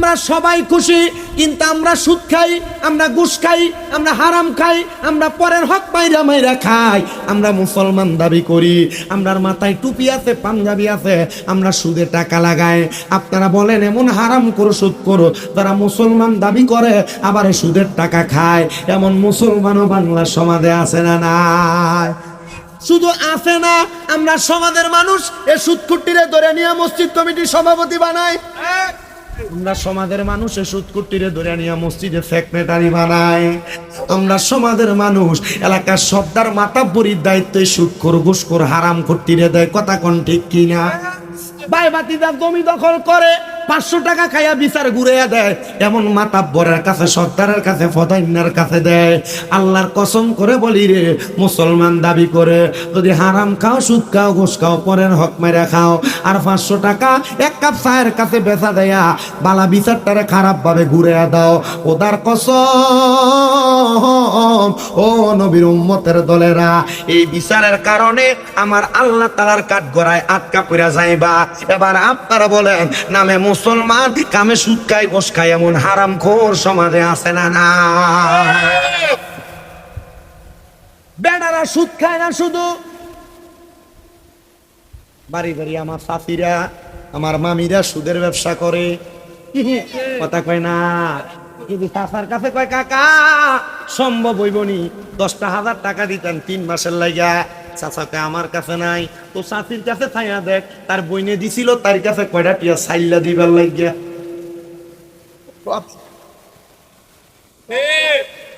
আমরা সবাই খুশি, কিন্তু আমরা সুদ খাই, আমরা ঘুষ খাই, আমরা হারাম খাই, আমরা পরের হক মাইরা মাইরা খাই। আমরা মুসলমান দাবি করি, আমরার মাথায় টুপি আছে, পাঞ্জাবি আছে, আমরা সুদে টাকা লাগাই। আপনারা বলেন এমন হারাম করো, সুদ করো, তারা মুসলমান দাবি করে আবার সুদের টাকা খায়, এমন মুসলমানও বাংলার সমাজে আছে না নাই? শুধু আছে না, আমরা সমাজের মানুষ এ সুদকুটিরে ধরে নিয়ে মসজিদ কমিটির সভাপতি বানাই। আমরা সমাজের মানুষ এ সুদকুটিরে ধরে নিয়ে মসজিদের সেক্রেটারি বানাই। আমরা সমাজের মানুষ এলাকার সর্দার মাতাব্বরির দায়িত্বে সুদখোর, ঘুষখোর, হারাম খোরটিরে দেয়। কথা কোন ঠিক কিনা? ভাই ভাতিজার জমি দখল করে 500 টাকা খাইয়া বিচার ঘুরাইয়া দেয়, এমন মাতাব্বরের কাছে, সর্দারের কাছে, ফদাইনার কাছে দেয়। আল্লাহর কসম করে বলি রে, মুসলমান দাবি করে যদি হারাম খাও, সুদ খাও, ঘুষ খাও, পরের হক মেরে খাও, আর 500 টাকা এক কাপ চায়ের কাছে বেচা দেয়া বালা বিচারটারে খারাপ ভাবে ঘুরাইয়া দাও, ওদার কসম ও নবীর উম্মতের দলেরা, এই বিচারের কারণে আমার আল্লাহ তাআলার কাঠগড়ায় আটকা পড়া যাইবা। এবার আপনারা বলেন, নামে মুসলমান, কামে সুদ খায়, ঘুষ খায়, এমন হারামখোর সমাজে আছে না না? বেড়ারা সুদ খায় না শুধু, বাড়ি বাড়ি আমার চাচিরা, আমার মামিরা সুদের ব্যবসা করে। কথা কয় না, কিন্তু চাচার কাছে কয় কাকা সম্ভব হইবনি, 10,000 টাকা দিতেন 3 মাসের লাগা। চাচাকে আমার কাছে নাই, তো চাচির কাছে থাইয়া দেখ, তার বইনে দিছিল, তার কাছে কয়টা টিয়া সাইল্লা দিবার লাগিয়া।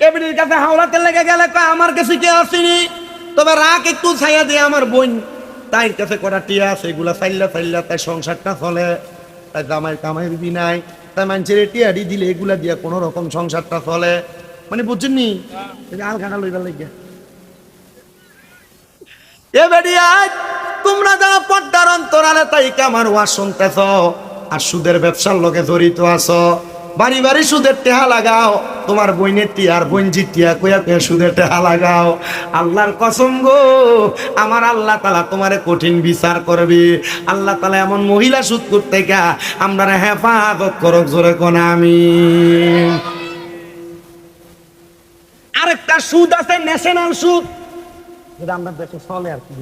এবির কাছে হাওলাতে লেগে গেলে আমার কাছে কে আসেনি, তবে রাখ একটু ছাইয়া দিয়ে আমার বোন, তাই কাছে কয়টা টিয়া আছে, এগুলা সাইল্লা সাইল্লা তাই সংসারটা চলে, তাই জামাই কামাই দিবি নাই, তাই মানুষের টিয়ারি দিলে এগুলা দিয়ে কোনো রকম সংসারটা চলে। মানে বুঝছেননি, আল খাটা লইবার লাগিয়া। এ বেডিয়া, তোমরা যারা পর্দার অন্তরালে তাই আমার ওয়াজ শুনতেছ আর সুদের ব্যবসার লগে জড়িত আছো, বাড়ি বাড়ি সুদের টেহা লাগাও, তোমার বইনের টিয়ার বোন জিতিয়া কইয়া কইয়া সুদের টেহা লাগাও। আল্লাহর কসম গো, আমার আল্লাহ তাআলা তোমারে কঠিন বিচার করবে। আল্লাহ তাআলা এমন মহিলা সুদ করতে গা আমরা হেফাজত করক, জোরে কোন আমিন। আরেকটা সুদ আছে, ন্যাশনাল সুদ, যেটা আমরা দেশে চলে আর কি।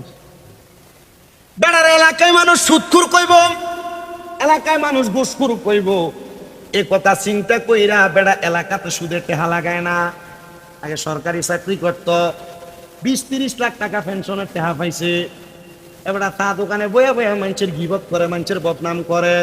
বেড়ার এলাকায় মানুষ সুদখোর কইব, এলাকায় মানুষ ঘুষখোর কইব, এ কথা চিন্তা কইরা বেড়া এলাকাতে সুদের টেহা লাগায় না। আগে সরকারি চাকরি করত, 20-30 লাখ টাকা পেনশনের টেহা পাইছে, এবার চা দোকানে বয়ে বয়ে মানুষের গিবত করে, মানুষের বদনাম করে।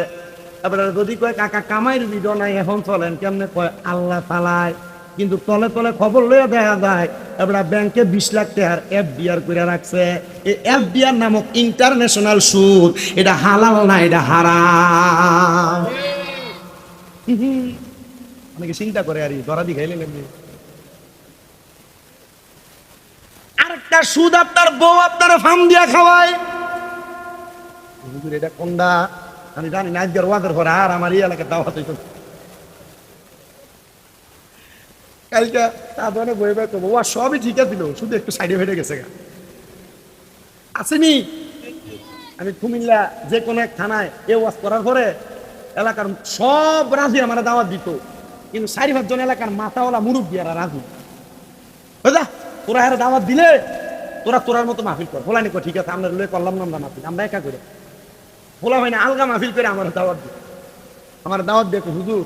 এবার যদি কয় কাকা কামাইর ভিডিও নাই, এখন চলেন, কেমনে কয় আল্লাহ তালায়, কিন্তু তলে তলে খবর লইয়া দেখা যায় এবার ব্যাংকে 20 লাখ টাকার এফডিআর করে রাখছে। এই এফডিআর নামক ইন্টারন্যাশনাল সুদ, এটা হালাল না, এটা হারাম। অনেকে চিন্তা করে আর ধরা দি খাইলে লাগবে। আরেকটা সুদ, আপনার বউ আপনার ফার্ম দিয়া খাওয়ায়। এটা কোনটা আমি জানি না, আজকের ওয়াদের পরে আর আমার এই এলাকায় দাওয়াত হইতো। কালকে তা ধরে বই বই করবো, ও সবই ঠিক আছিল, শুধু একটু সাইডে ফেটে গেছে গা। আসেনি, আমি কুমিল্লা যে কোনো এক থানায় এ ওয়াজ করার পরে এলাকার সব রাজি আমার দাওয়াত দিত, কিন্তু 4-5 জন এলাকার মাথাওয়ালা মুরব্বিয়ারা রাজি। বুঝা, তোরা এর দাওয়াত দিলে তোরা তোরার মতো মাহফিল কর। বলা নি ঠিক আছে, আমরা লয়ে করলাম না, আমরা মাহফিল আমরা একা করে বলা হয় না, আলগা মাহফিল করে আমার দাওয়াত দিই। আমার দাওয়াত দেখো হুজুর,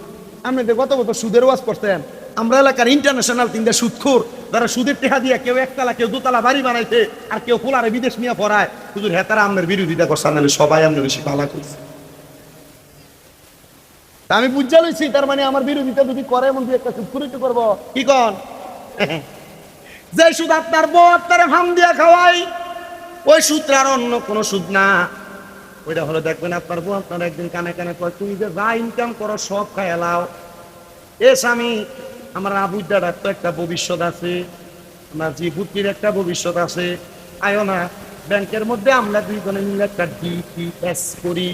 আপনি যে কত কত সুদের ওয়াজ করতেন, আমরা এলাকার ইন্টারন্যাশনাল 3টা সুদখোর, যারা সুদের টেহা দিয়ে কেউ একতলা, কেউ 2তলা বাড়ি বানাইছে, আর কেউ খোলারে বিদেশ নিয়ে পড়ায়, হুজুর হেতারা আপনার বিরোধিতা করছে, নাহলে সবাই আপনার বেশি ভালো করছে। আমি বুঝা লইছি, তার মানে আমার বিরোধিতা যদি করে এমন একটা সুদখোরিত করবো, কি কন? যে সুদ আপনার বউ আপনার হাম দিয়া খাওয়াই, ওই সুদ আর অন্য কোনো সুদ না। ওইটা হলো দেখবেন আপনার বউ আপনার একদিন কানে কানে কয়, তুমি যে যা ইনকাম করো সব খাইয়া লাও। এ স্বামী, আমার আবুদার তো একটা ভবিষ্যৎ আছে, আমার জিপুতির একটা ভবিষ্যৎ আছে, আয়ো না ব্যাংকের মধ্যে আমরা 2 জনে মিলে একটা ডিপিএস করি,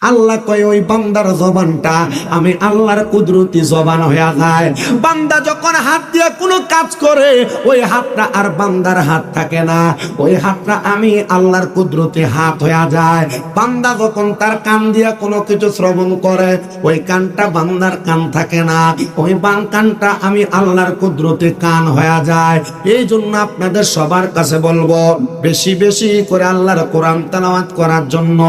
আল্লাহ কয় ওই বান্দার জবানটা আমি আল্লাহর কুদরতি জবান হয়ে যায়। বান্দা যখন হাত দিয়ে কোনো কাজ করে ওই হাতটা আর বান্দার হাত থাকে না, ওই হাতটা আমি আল্লাহর কুদরতি হাত হয়ে যায়। বান্দা যখন তার কান দিয়ে কোনো কিছু শ্রবণ করে ওই কানটা বান্দার কান থাকে না, ওই কানটা আমি আল্লাহর কুদরতি কান হয়ে যায়। এই জন্য আপনাদের সবার কাছে বলবো বেশি বেশি করে আল্লাহর কোরআন তেলাওয়াত করার জন্য।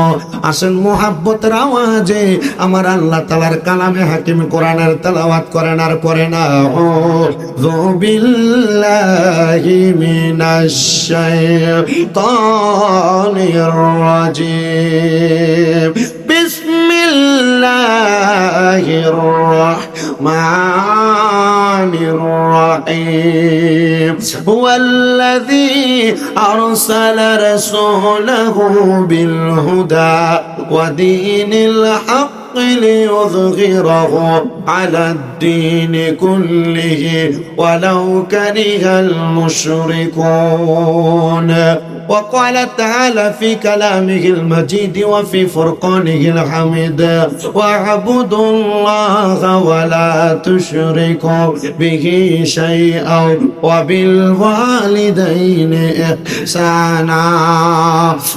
আসেন মুহাব্বতের আওয়াজে আমার আল্লাহ তাআলার কালামে হাকিম কোরআনের তেলাওয়াত করেন আর পড়েন আউযু বিল্লাহি মিনাশ শাইতানির রাজিম বিসমিল্লাহির রাহমানির রাহিম হুয়াল্লাযী আরসালা রাসূলাহু বিল হুদা ওয়া দীনিল হক ليظهره على الدين كله ولو كره المشركون. وقال تعالى في كلامه المجيد وفي فرقانه الحميد واعبدوا الله ولا تشركوا به شيئا وبالوالدين إحسانا.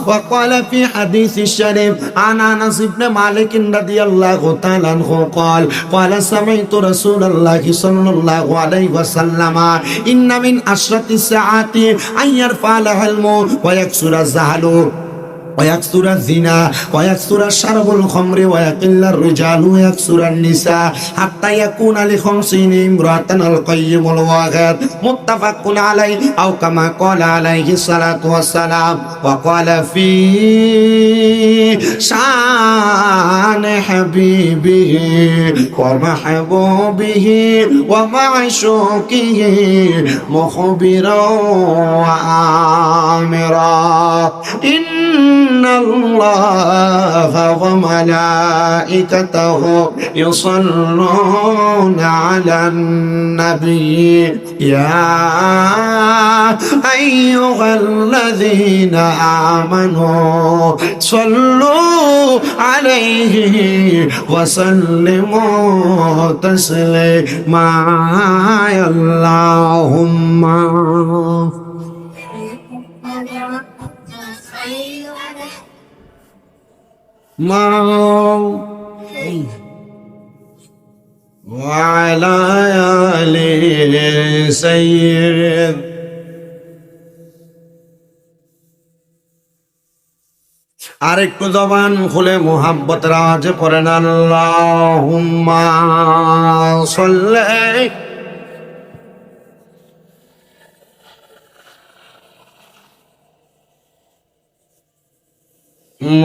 وقال في حديث الشريف عن أنس بن مالك رضي الله تعالى عنه قال سمعت رسول الله صلى الله عليه وسلم إن من أشرط الساعات أن يرفع العلم ويكسر الزهل ويكثر الزنا ويكثر شرب الخمر ويقل الرجال ويكثر النساء حتى يكون ل50 امرأة القيم الواحد متفق عليه أو كما قال عليه الصلاة والسلام. وقال في شان حبيبه ومحبوبه ومعشوقه مخبرا وآمرا إن الله وملائكته يصلون على النبي يا أيها الذين آمنوا صلوا عليه وسلموا تسليما. اللهم وعلى آل سيد আরেকটু জবান খুলে মুহাব্বতের আওয়াজে পড়েন আল্লাহুম্মা সাল্লি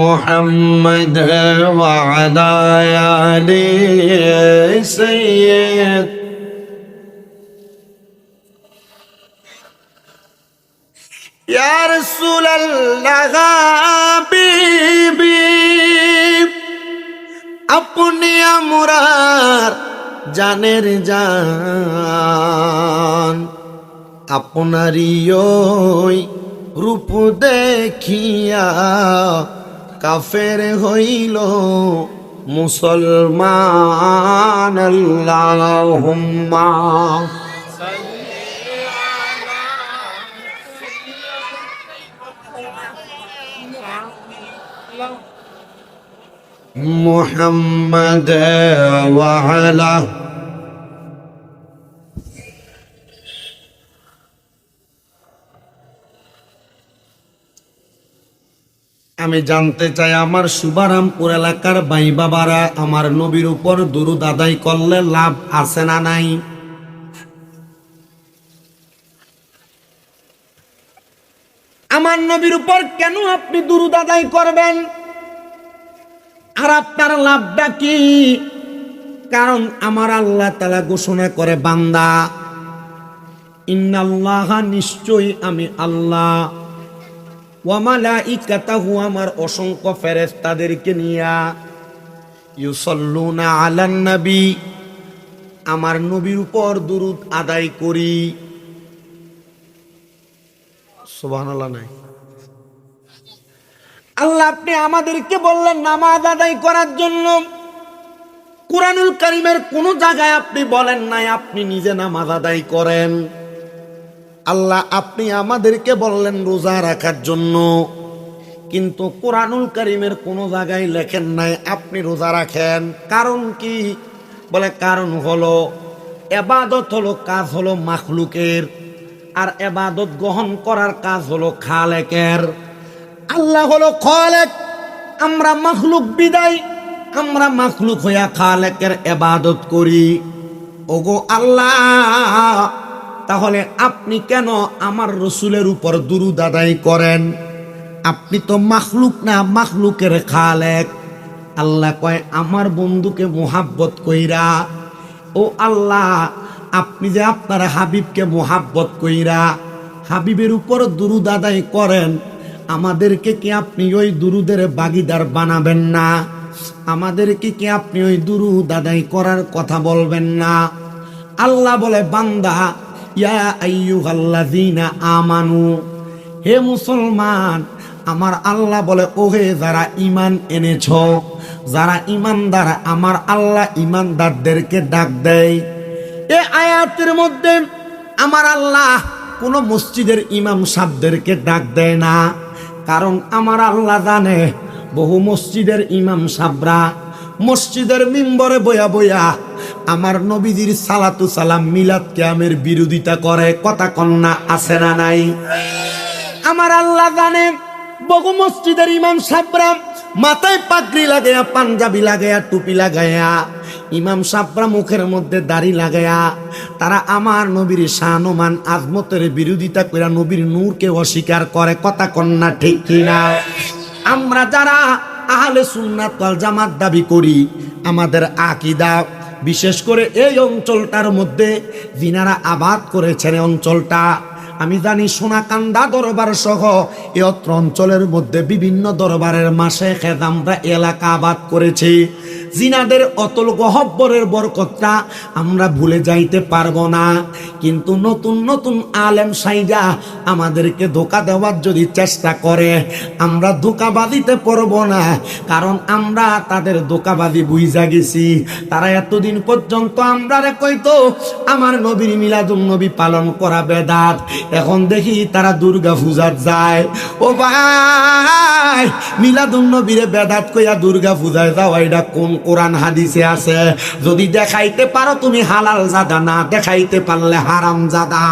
محمد وعلى آل سيد يا رسول الله حبيبي আপনি আমরার জানের জান আপনারই ওই রূপ দেখিয়া কাফের হইল মুসলমান। আল্লাহুম্মা মুহাম্মাদ ওয়া আলা আমি জানতে চাই আমার শুভারামপুর এলাকার ভাই বাবারা আমার নবীর উপর দুরূদ আদায় করলে লাভ আছে না নাই? আমার নবীর উপর কেন আপনি দুরূদ আদায় করবেন আর আপনার লাভটা কি? কারণ আমার আল্লাহ তাআলা ঘোষণা করে বান্দা ইন্নাল্লাহা নিশ্চয়ই আমি আল্লাহ ওয়া মালাইকাতাহু আমার অসংখ্য ফেরেশতাদেরকে নিয়া ইউসাল্লুনা আলান নবী আমার নবীর উপর দুরূদ আদায় করি। সুবহানাল্লাহ নাই আল্লাহ আপনি আমাদেরকে বললেন নামাজ আদায় করার জন্য। কুরআনুল কারীমের কোন জায়গায় আপনি বলেন নাই আপনি নিজে নামাজ আদায় করেন। আল্লাহ আপনি আমাদেরকে বললেন রোজা রাখার জন্য, কিন্তু কুরআনুল কারীমের কোন জায়গায় লেখেন নাই আপনি রোজা রাখেন। কারণ কি? বলে কারণ হলো ইবাদত হলো কাজ হলো মাখলুকের, আর ইবাদত গ্রহণ করার কাজ হলো খালেকের। আল্লাহ হলো খালেক, আমরা মাখলুক বিদায় আমরা মাখলুক হইয়া খালেকের ইবাদত করি। ওগো আল্লাহ, তাহলে আপনি কেন আমার রসুলের উপর দুরূদ আদায় করেন? আপনি তো মাখলুক না, মাখলুকের খালেক। আল্লাহ কয় আমার বন্ধুকে মোহাব্বত কইরা, ও আল্লাহ আপনি যে আপনার হাবিবকে মোহাব্বত কইরা হাবিবের উপর দুরূদ আদায় করেন, আমাদেরকে কি আপনি ওই দুরূদের ভাগীদার বানাবেন না? আমাদেরকে কি আপনি ওই দুরূদ আদায় করার কথা বলবেন না? আল্লাহ বলে বান্দা, ইয়া আইয়ুহাল্লাযীনা আমানু, হে মুসলমান, আমার আল্লাহ বলে ওহে যারা ঈমান এনেছ, যারা ঈমানদার, আমার আল্লাহ ঈমানদারদেরকে ডাক দেয়। এই আয়াতের মধ্যে আমার আল্লাহ কোন মসজিদের ইমাম সাহেবদেরকে ডাক দেয় না। কারণ আমার আল্লাহ জানে বহু মসজিদের ইমাম সাহেবরা মসজিদের মিম্বরে বয়া বয়া আমার নবীজির সালাতু সালাম মিলাদ কিয়ামের বিরোধিতা করে। কথা কন্যা আছে না নাই? আমার আল্লাহ জানে বহু মসজিদের ইমাম সাহেবরা মাথায় পাগড়ি লাগায়া, পাঞ্জাবি লাগায়া, টুপি লাগায়া, ইমাম সাহেবরা মুখের মধ্যে দাড়ি লাগায়া তারা আমার নবীর শানমান আজমতের বিরোধিতা করে নবীর নূরকে অস্বীকার করে। কথা কন্যা ঠিক কিনা? আমরা যারা আহলে সুন্নাত ওয়াল জামাত দাবি করি, আমাদের আকীদা বিশেষ করে এই অঞ্চলটার মধ্যে যিনারা আবাদ করেছেন অঞ্চলটা, আমি জানি সোনাকান্দা দরবার সহ এই অত্র অঞ্চলের মধ্যে বিভিন্ন দরবারের মাশায়েখ আমরা এলাকা আবাদ করেছি। জিনাদের অতল গহব্বরের বরকতটা আমরা ভুলে যাইতে পারবো না। কিন্তু নতুন নতুন আলেম সাইজা আমাদেরকে ধোঁকা দেওয়ার যদি চেষ্টা করে, আমরা ধোঁকাবাজিতে পারবো না। কারণ আমরা তাদের ধোঁকাবাজি বুঝা গেছি। তারা এতদিন পর্যন্ত আমরা কইতো আমার নবীর মিলাদুন নবী পালন করা বেদাত, এখন দেখি তারা দুর্গা পূজার যায়। ও ভাই, মিলাদুন নবীরে বেদাত কইয়া দুর্গা পূজায় যাওয়া এটা কোন কোরআন হাদিসে আছে? যদি দেখাইতে পারো তুমি হালাল জাদা, না দেখাইতে পারলে হারাম জাদা।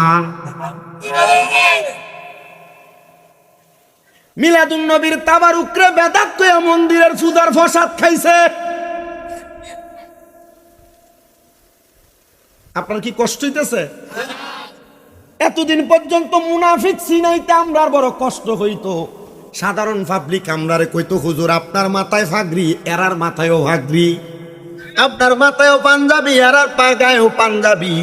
মিলাদুন নবীর তাবারুকরে বেদাত কইয়া মন্দিরের পূজার প্রসাদ খাইছে। আপনার কি কষ্ট হইতেছে? এতদিন পর্যন্ত মুনাফিক চিনাইতে আমরার বড় কষ্ট হইতো। সাধারণ পাবলিক আমরারে কইতো হুজুর আপনার মাথায় ফাগরি, এরার মাথায়ও ফাগরি, আপনার মাথায়ও পাঞ্জাবি, এরার পাগায়ও পাঞ্জাবি,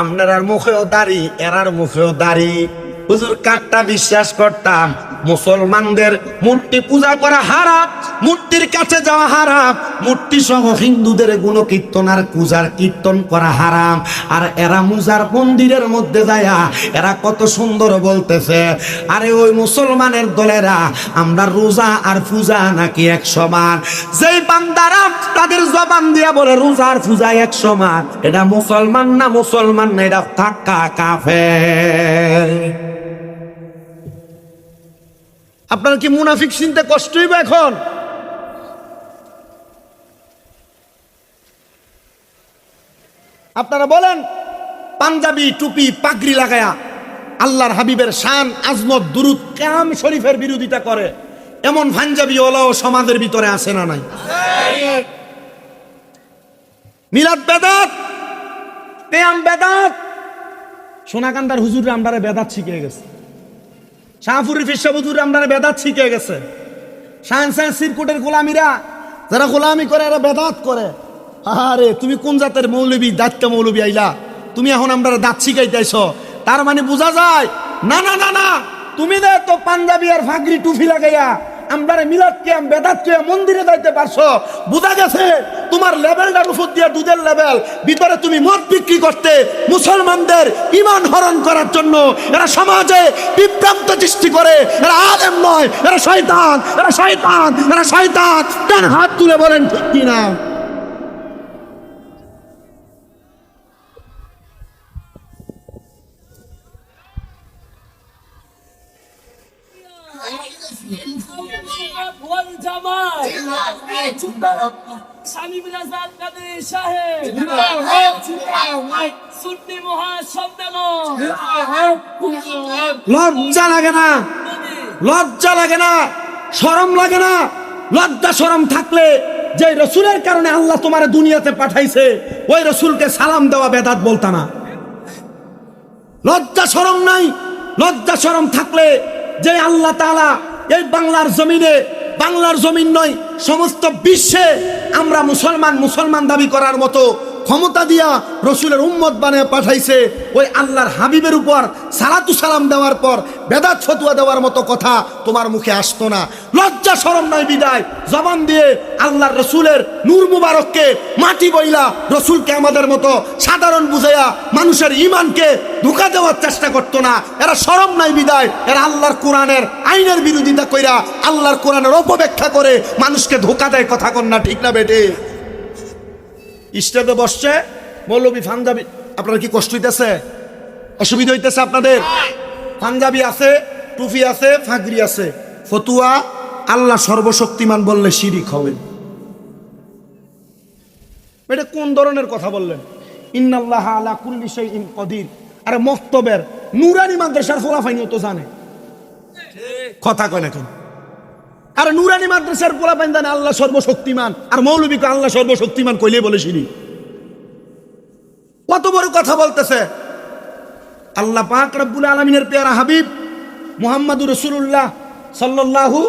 আপনার মুখেও দাড়ি, এরার মুখেও দাড়ি। হুজুর কাটটা বিশ্বাস করতাম মুসলমানদের মূর্তি পূজা করা হারাম, মূর্তির কাছে যাওয়া হারাম, মূর্তি সহ হিন্দুদের গুণকীর্তন আর পূজার কীর্তন করা হারাম। আর এরা মুজার মন্দিরের মধ্যে যায়া এরা কত সুন্দর বলতেছে, আরে ওই মুসলমানের দলেরা আমরা রোজা আর পূজা নাকি এক সমান। যেই বান্দারা তাদের জবান দিয়া বলে রোজা আর পূজা এক সমান, এটা মুসলমান না, মুসলমান না, এটা পাক্কা কাফের। আপনার কি মুনাফিক চিনতে কষ্ট হইবে এখন? আপনারা বলেন পাঞ্জাবি টুপি পাগড়ি লাগায়া আল্লাহর হাবিবের শান আজমত দুরুদ কাম শরীফের বিরোধিতা করে এমন পাঞ্জাবি ওলাও সমাজের ভিতরে আছে না নাই? মিলাদ বেদাত, কিয়াম বেদাত। সোনাকান্দার হুজুররা আমরারে বেদাত শিখিয়ে গেছে, শাহপুরের ফিরসা হুজুররা আমরারে বেদাত শিখিয়ে গেছে। শাহজাহান সিরকুটের গোলামিরা যারা গোলামি করে এরা বেদাত করে। আরে তুমি কোন জাতের মৌলবী, দাঁতটা মৌলবী আইলা, তুমি এখন আমরা দাঁত শিখাইতেছ? তার মানে বোঝা যায় না না না না, তুমি তো পাঞ্জাবি আর ফাগরি টুফি লাগাইয়া আমরারে মিলাদ কিয়াম বেদাত কিয়াম মন্দিরে যাইতে পারছো, বুঝা গেছে তোমার লেভেলটার উপর দিয়ে দুধের লেভেল, ভিতরে তুমি মদ বিক্রি করতে মুসলমানদের ঈমান হরণ করার জন্য। এরা সমাজে বিভ্রান্ত সৃষ্টি করে, এরা আলেম নয়, এরা শয়তান, এরা শয়তান, এরা শয়তান। কেন হাত তুলে বলেন ঠিক কিনা? লজ্জা লাগে না? লজ্জা লাগে না? শরম লাগে না? লজ্জা শরম থাকলে যে রসুলের কারণে আল্লাহ তোমার দুনিয়াতে পাঠাইছে ওই রসুলকে সালাম দেওয়া বেদাত বলতা না? লজ্জা শরম নাই? লজ্জা শরম থাকলে যে আল্লাহ তাআলা এই বাংলার জমিনে, বাংলার জমিন নয় সমস্ত বিশ্বে আমরা মুসলমান মুসলমান দাবি করার মতো ক্ষমতা দিয়া রসুলের উম্মত বানিয়ে পাঠাইছে, ওই আল্লাহর হাবিবের উপর সালাতু সালাম দেওয়ার পর বেদাত ফতোয়া দেওয়ার মতো কথা তোমার মুখে আসতো না। লজ্জা শরম নাই বিদায় জবান দিয়ে আল্লাহর রসুলের নূর মুবারককে মাটি বইলা রসুলকে আমাদের মতো সাধারণ বুঝাইয়া মানুষের ঈমানকে ধোঁকা দেওয়ার চেষ্টা করতো না। এরা শরম নাই বিদায় এরা আল্লাহর কোরআনের আইনের বিরোধিতা কইরা আল্লাহর কোরআনের অপব্যাখ্যা করে মানুষকে ধোঁকা দেয়। কথা কন না ঠিক না বেটে? স্টেজে বসছে মৌলবী পাঞ্জাবি, আপনার কি কষ্ট হইতেছে? অসুবিধা হইতেছে আপনাদের? পাঞ্জাবি আছে, টুপি আছে, ফাগরি আছে, ফতুয়া আল্লাহ সর্বশক্তিমান বললে শিরিক হবে। এটা কোন ধরনের কথা বললেন? ইন্নাল্লাহা আলা কুল্লি শাইইন কদির। আরে মক্তবের নুরানি মাদ্রাসার ফলাফাইনিও তো জানে, কথা কয় না কেন? আর নুরানি মাদ্রাসার পোলাপাইন জানে আল্লাহ সর্বশক্তিমান, আর মৌলবীকে আল্লাহ সর্বশক্তিমান কইলে বলে শিরিক। কত বড় কথা বলতেছে! আল্লাহ পাক রব্বুল আলামিনের পেয়ারা হাবিব মুহাম্মাদুর রাসূলুল্লাহ সাল্লাল্লাহু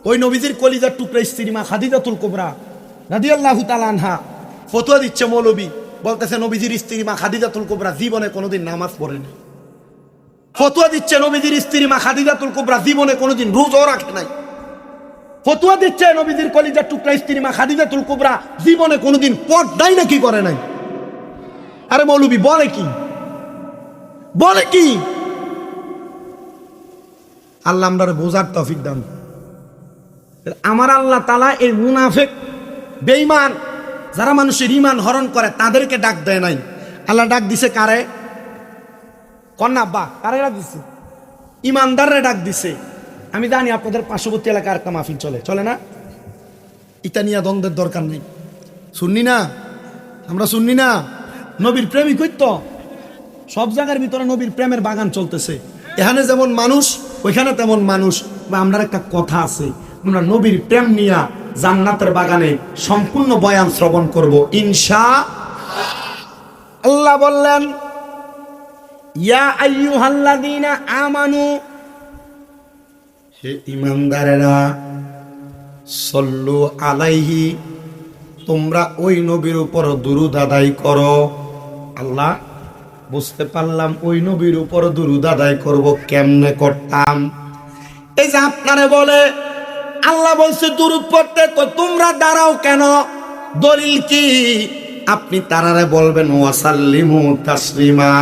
ওই নবীজির কলিজার টুকরা স্ত্রী মা খাদিজাতুল কুবরা রাদিয়াল্লাহু তাআলা আনহা ফতোয়া দিচ্ছে। মৌলবী বলতেছে নবীজির স্ত্রী মা খাদিজাতুল কুবরা জীবনে কোনোদিন নামাজ পড়েনি। ফতোয়া দিচ্ছে নবীজির স্ত্রী মা খাদিজাতুল কুবরা জীবনে কোনোদিন রোজাও রাখে নাই। ফতোয়া দিচ্ছে নবীজির কলিজার টুকরা স্ত্রী মা খাদিজাতুল কুবরা জীবনে কোনোদিন পর্দাই নাকি করে নাই। আরে মৌলবী বলে কি? বলে কি? আল্লাহ আমরা বোঝার তৌফিক দান। আমার আল্লাহ তাআলা এই মুনাফিক বেঈমান যারা মানুষের ঈমান হরণ করে তাদেরকে ডাক দেয় নাই। আল্লাহ ডাক দিছে কারে? কন্যা আব্বা কারে ডাক দিছে? ইমানদাররে ডাক দিছে। আমি জানি আপনাদের পার্শ্ববর্তী এলাকার একটা মাহফিল চলে, চলে না? এটা নিয়ে দ্বন্দ্বের দরকার নেই। শুননি না? আমরা শুননি না? নবীর প্রেমিক হইতো সব জায়গার ভিতরে নবীর প্রেমের বাগান চলতেছে। এখানে যেমন মানুষ ওইখানে তেমন মানুষ। আমরা একটা কথা আছে, আমরা নবীর প্রেম নিয়ে জান্নাতের বাগানে সম্পূর্ণ বয়ান শ্রবণ করব ইনশাআল্লাহ। বললেন ইয়া আইয়ুহাল্লাযীনা আমানু, হে ঈমানদারেরা, সল্লু আলাইহি, তোমরা ওই নবীর উপর দুরূদ আদায় করো। আল্লাহ বুঝতে পারলাম ওই নবীর উপর দুরূদ আদায় করব, কেমনে করতাম? এই যে আপনারে বলে আল্লাহ বলছে দুরূদ পড়তে, তো তোমরা দাঁড়াও কেন? দলিল কি? আপনি তারারে বলবেন ওয়াসাল্লিমু তাসলিমা,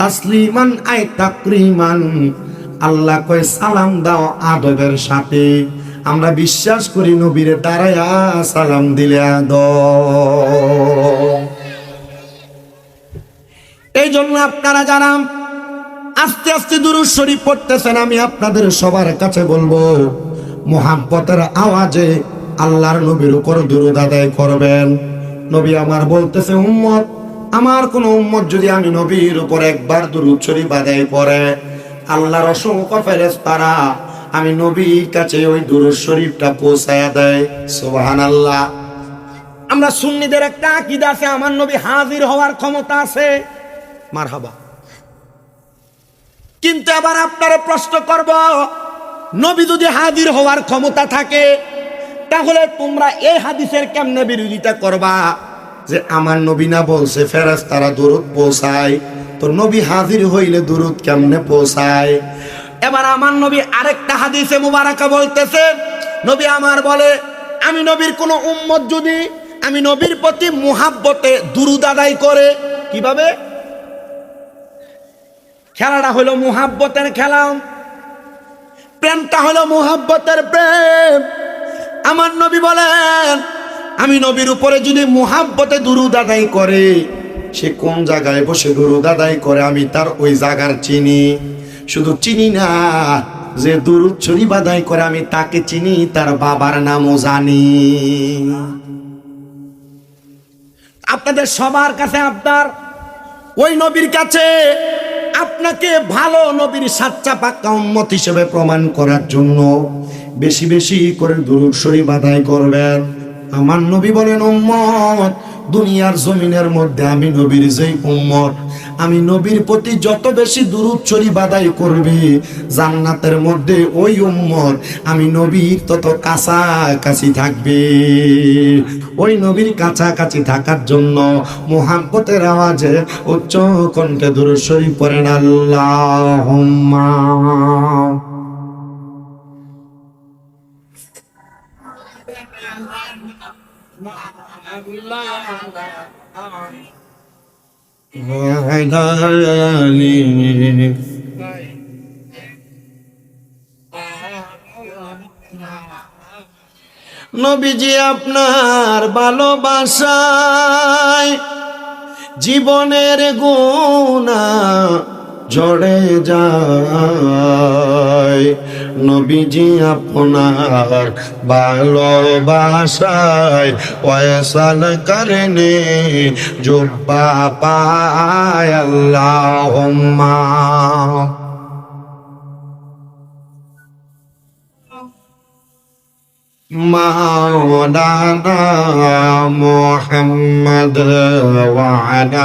তাসলিমান আই তাকরিমান। আল্লাহ কয় সালাম দাও আদবের সাথে। আমরা বিশ্বাস করি নবীরে দাঁড়ায়া সালাম দিলে আদব। এই জন্য আপনারা যারা আস্তে আস্তে দুরূদ শরীফ পড়তেছেন, আমি আপনাদের সবার কাছে বলবো মুহাব্বতের আওয়াজে আল্লাহর নবীর উপর দুরূদ আদায় করবেন। নবী আমার বলতেছে উম্মত, আমার কোন উম্মত যদি আমি নবীর উপর একবার দুরূদ শরীফ আদায় করে, আল্লাহর অসংখ্য ফেরেশতারা আমি নবীর কাছে ওই দুরূদ শরীফটা পৌঁছায়া দেয়। সুবহানাল্লাহ। আমরা সুন্নিদের একটা আকীদা আছে, আমার নবী হাজির হওয়ার ক্ষমতা আছে। মারহাবা। কিন্তু আবার আপনারা প্রশ্ন করব, নবী যদি হাজির হওয়ার ক্ষমতা থাকে তাহলে তোমরা এই হাদিসের কেমনে বিরোধিতা করবা যে আমার নবী না বলছে ফেরেশতারা দুরূদ পৌঁছায়, তো নবী হাজির হইলে দুরূদ কেমনে পৌঁছায়? এবার আমার নবী আরেকটা হাদিসে মুবারাকা বলতেছে, নবী আমার বলে, আমি নবীর কোন উম্মত যদি আমি নবীর প্রতি মুহাব্বতে দুরূদ আদায় করে, কিভাবে? খেলাটা হলো মুহাব্বতের খেলা, প্রেমটা হলো মুহাব্বতের প্রেম। আমার নবী বলেন, আমি নবীর উপরে যদি মুহাব্বতে দুরূদ আদায় করে, সে কোন জায়গায় বসে দুরূদ আদায় করে আমি তার ওই জায়গার চিনি। শুধু চিনি না, যে দুরূদ শরীফ আদায় করে আমি তাকে চিনি, তার বাবার নামও জানি। আপনাদের সবার কাছে আপনার ওই নবীর কাছে আপনাকে ভালো নবীর সাচ্চা পাক্কা উম্মত হিসেবে প্রমাণ করার জন্য বেশি বেশি করে দুরূদ শরীফ আদায় করবেন। আমার নবী বলেন, উম্মত দুনিয়ার জমিনের মধ্যে আমি নবীর যেই উম্মত, আমি নবীর প্রতি যত বেশি দুরূদ শরীফ আদায় করবে, জান্নাতের মধ্যে ওই উম্মত আমি নবীর তত কাছাকাছি থাকবে। ওই নবীর কাছাকাছি থাকার জন্য মুহাব্বতের আওয়াজে উচ্চ কণ্ঠে দুরূদ শরীফ পড়েন, আল্লাহুম্মা নবীজি আপনার ভালোবাসায় জীবনের গুনাহ ঝরে যায়। নবীজি আপনার ভালোবাসায় ওয়াসাল করনে জুব্বা পায়, আল্লাহুম্মা মাওলানা মুহাম্মদ ওয়া আলা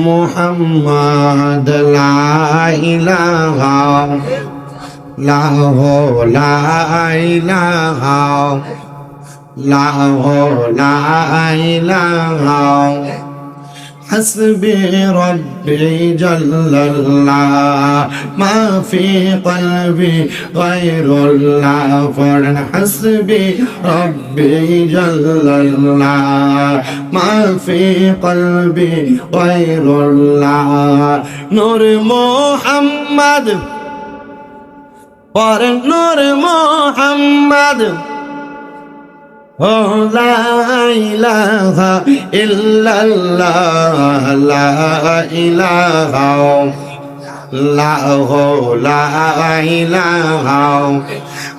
মুহাম্মদ লা ইলাহা লা ইলাহা লা ইলাহা حسبي ربي جل الله ما في قلبي غير الله فرن حسبي ربي جل الله ما في قلبي غير الله نور محمد فرن نور محمد لا إله إلا الله لا إله لا إله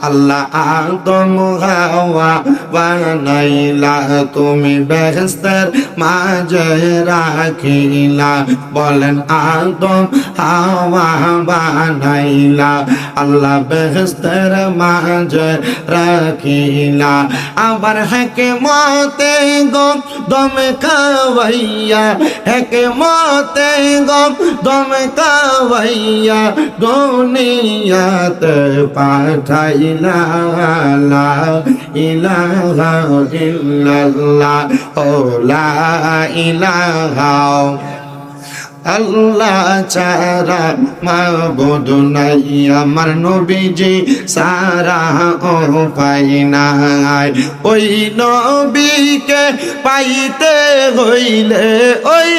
আল্লাহ আদম হাওয়া বানাইলা, তুমি বেহেশতের মাঝে রাখিলা। বলেন আদম হাওয়া বানাইলা, আল্লাহ বেহেশতের মাঝে রাখিলা। আবার হিকমতে গম দম খাওয়াইয়া, হিকমতে গম দম খাওয়াইয়া দুনিয়াতে পাঠাই লা ইলাহা ইল্লাল্লাহ ও লা ইলাহা আল্লাহ ছাড়া মাবুদ নাই, আমার নবীজি সারা ও পাই নাই। ওই নবীকে পাইতে হইলে ওই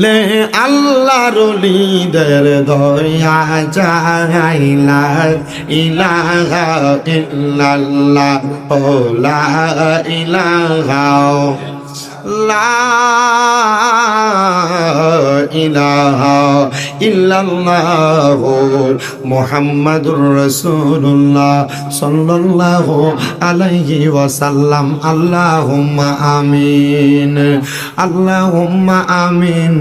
লে আল্লাহর লিদের দয়া চাইলা, ইলাহা ইল্লাল্লাহ ও লা ইলাহা লা ইলাহা ইল্লাল্লাহু মুহাম্মাদুর রাসূলুল্লাহ সাল্লাল্লাহু আলাইহি ওয়াসাল্লাম। আল্লাহুম্মা আমিন, আল্লাহুম্মা আমিন।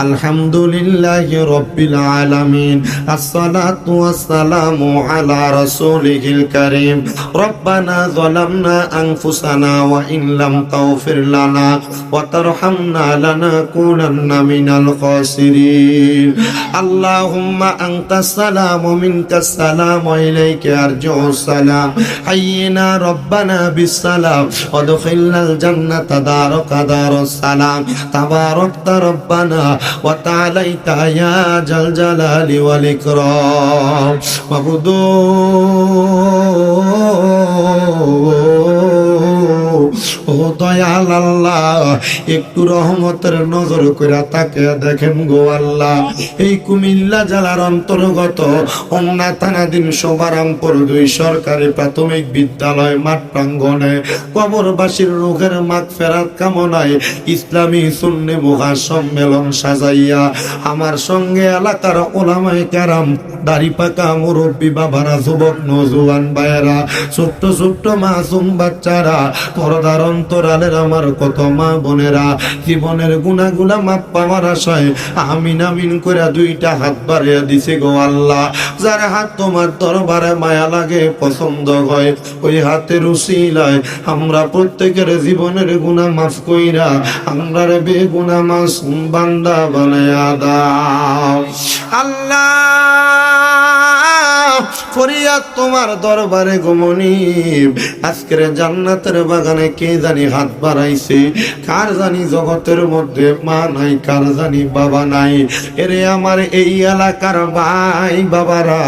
আলহামদুলিল্লাহি রাব্বিল আলামিন, আসসালাতু ওয়াসসালামু আলা রাসূলিহিল কারীম। রব্বানা যালামনা আনফুসানা ওয়া ইন লাম তাগফির লানা وترحمنا لنكونن من الخاسرين اللهم أنت السلام ومنك السلام وإليك أرجع السلام حينا ربنا بالسلام وادخلنا الجنة دارك دار السلام تباركت ربنا وتعاليت يا ذا الجلال والإكرام ও দয়াল আল্লাহ একটু রহমতের নজর করে তাকে দেখেন গো আল্লাহ এই কুমিল্লা জেলার অন্তর্গত হোমনা থানাধীন শোভারামপুর 2 সরকারি প্রাথমিক বিদ্যালয় মাঠ প্রাঙ্গণে কবরবাসীর রূহের মাগফিরাত কামনায় ইসলামী সুন্নি মহাসম্মেলন সাজাইয়া আমার সঙ্গে এলাকার ওলামায়ে কেরাম দাড়ি পাকা মুরব্বী বাবারা যুবক নওজোয়ান ভাইয়েরা ছোট্ট ছোট্ট মাসুম বাচ্চারা পর্দার অন্তরালের আমার কত মা বোনেরা জীবনের গুনাহগুলা মাপ পাওয়ার আশায় আমিন আমিন করে 2টা হাত বাড়িয়ে দিছে গো আল্লাহ যার হাত তোমার দরবারে মায়া লাগে পছন্দ হয় ওই হাতের উসিলায় আমরা প্রত্যেকের জীবনের গুনাহ মাফ কইরা আমরার বেগুনাহ মাসুম বান্দা বানায়া দাও আল্লাহ ফরিয়াদ তোমার দরবারে গমনিব আজকের জান্নাতের বাগানে কে জানি হাত বাড়াইছে কার জানি জগতের মধ্যে মা নাই কার জানি বাবা নাই এরে আমার এই এলাকার ভাই বাবারা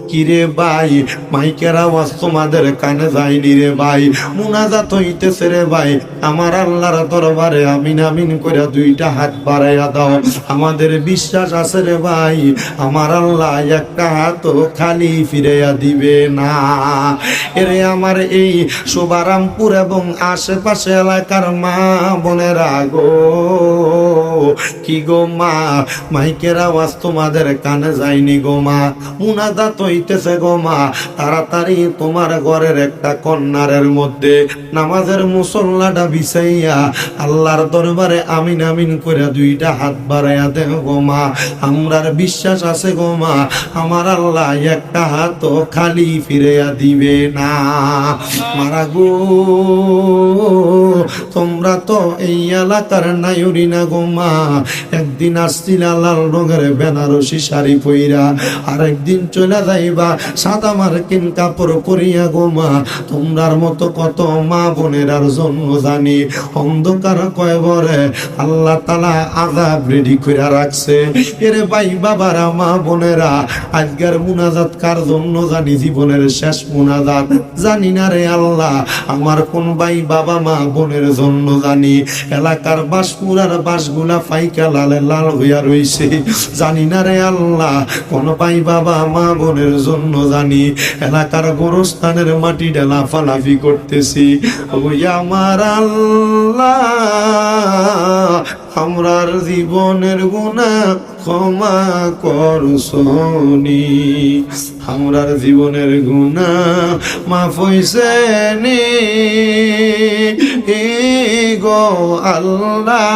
কিরে ভাই মাইকের আওয়াজ তোমাদের কানে যায়নি রে ভাই মুনাজাত হইতেছে রে ভাই আমার আল্লাহর দরবারে আমিন আমিন করে 2টা হাত বাড়াইয়া দাও আমাদের বিশ্বাস আছে রে ভাই আমার আল্লাহ একটা হাত খালি ফিরাইয়া দিবে না এরে আমার এই শোভারামপুর এবং আশেপাশে এলাকার মা বোনেরা গো কি গো মা মাইকের আওয়াজ তোমাদের কানে যায়নি গো মা মুনাজাত হইতেছে গো মা তাড়াতাড়ি তোমার ঘরের একটা কর্নারের মধ্যে নামাজের মুসল্লাটা বিছাইয়া আল্লাহর দরবারে আমিন আমিন করে 2টা হাত বাড়াইয়া দেন গো মা আমরার বিশ্বাস আছে গো মা আমার আল্লাহ একটা হাত খালি ফিরাইয়া দিবে না মারা গো তোমরা তো এই এলাকার নায়ুরি না গো মা একদিন আসছিল লাল রঙের বেনারসি শাড়ি পইরা আর একদিন চলে যাইবা সাদা মার্কিন কাপড় পরিয়া গো মা তোমরার মতো কত মা বোনেরার জন্য জানি অন্ধকার কয়বরে আল্লাহ তাআলা আযাব রেডি করে রাখছে এরে ভাই বাবারা মা বোনেরা আজকের মুনাজাত কার জন্য জানি জীবনের শেষ মুনাজাত জানি না রে আল্লাহ আমার কোন ভাই বাবা মা বোনের জন্য জানি এলাকার বাসপুরার বাসগুলা ফাইকা লালে লাল হইয়া রইছে জানি না রে আল্লাহ কোন ভাই বাবা মা বোনের জন্য জানি এলাকার গোরস্থানের মাটি ঢেলা ফালাফি করতেছি ওই আমার আল্লাহ আমরার জীবনের গুনাহ ক্ষমা করছনি আমরার জীবনের গুনাহ মাফ হইছে নি গো আল্লাহ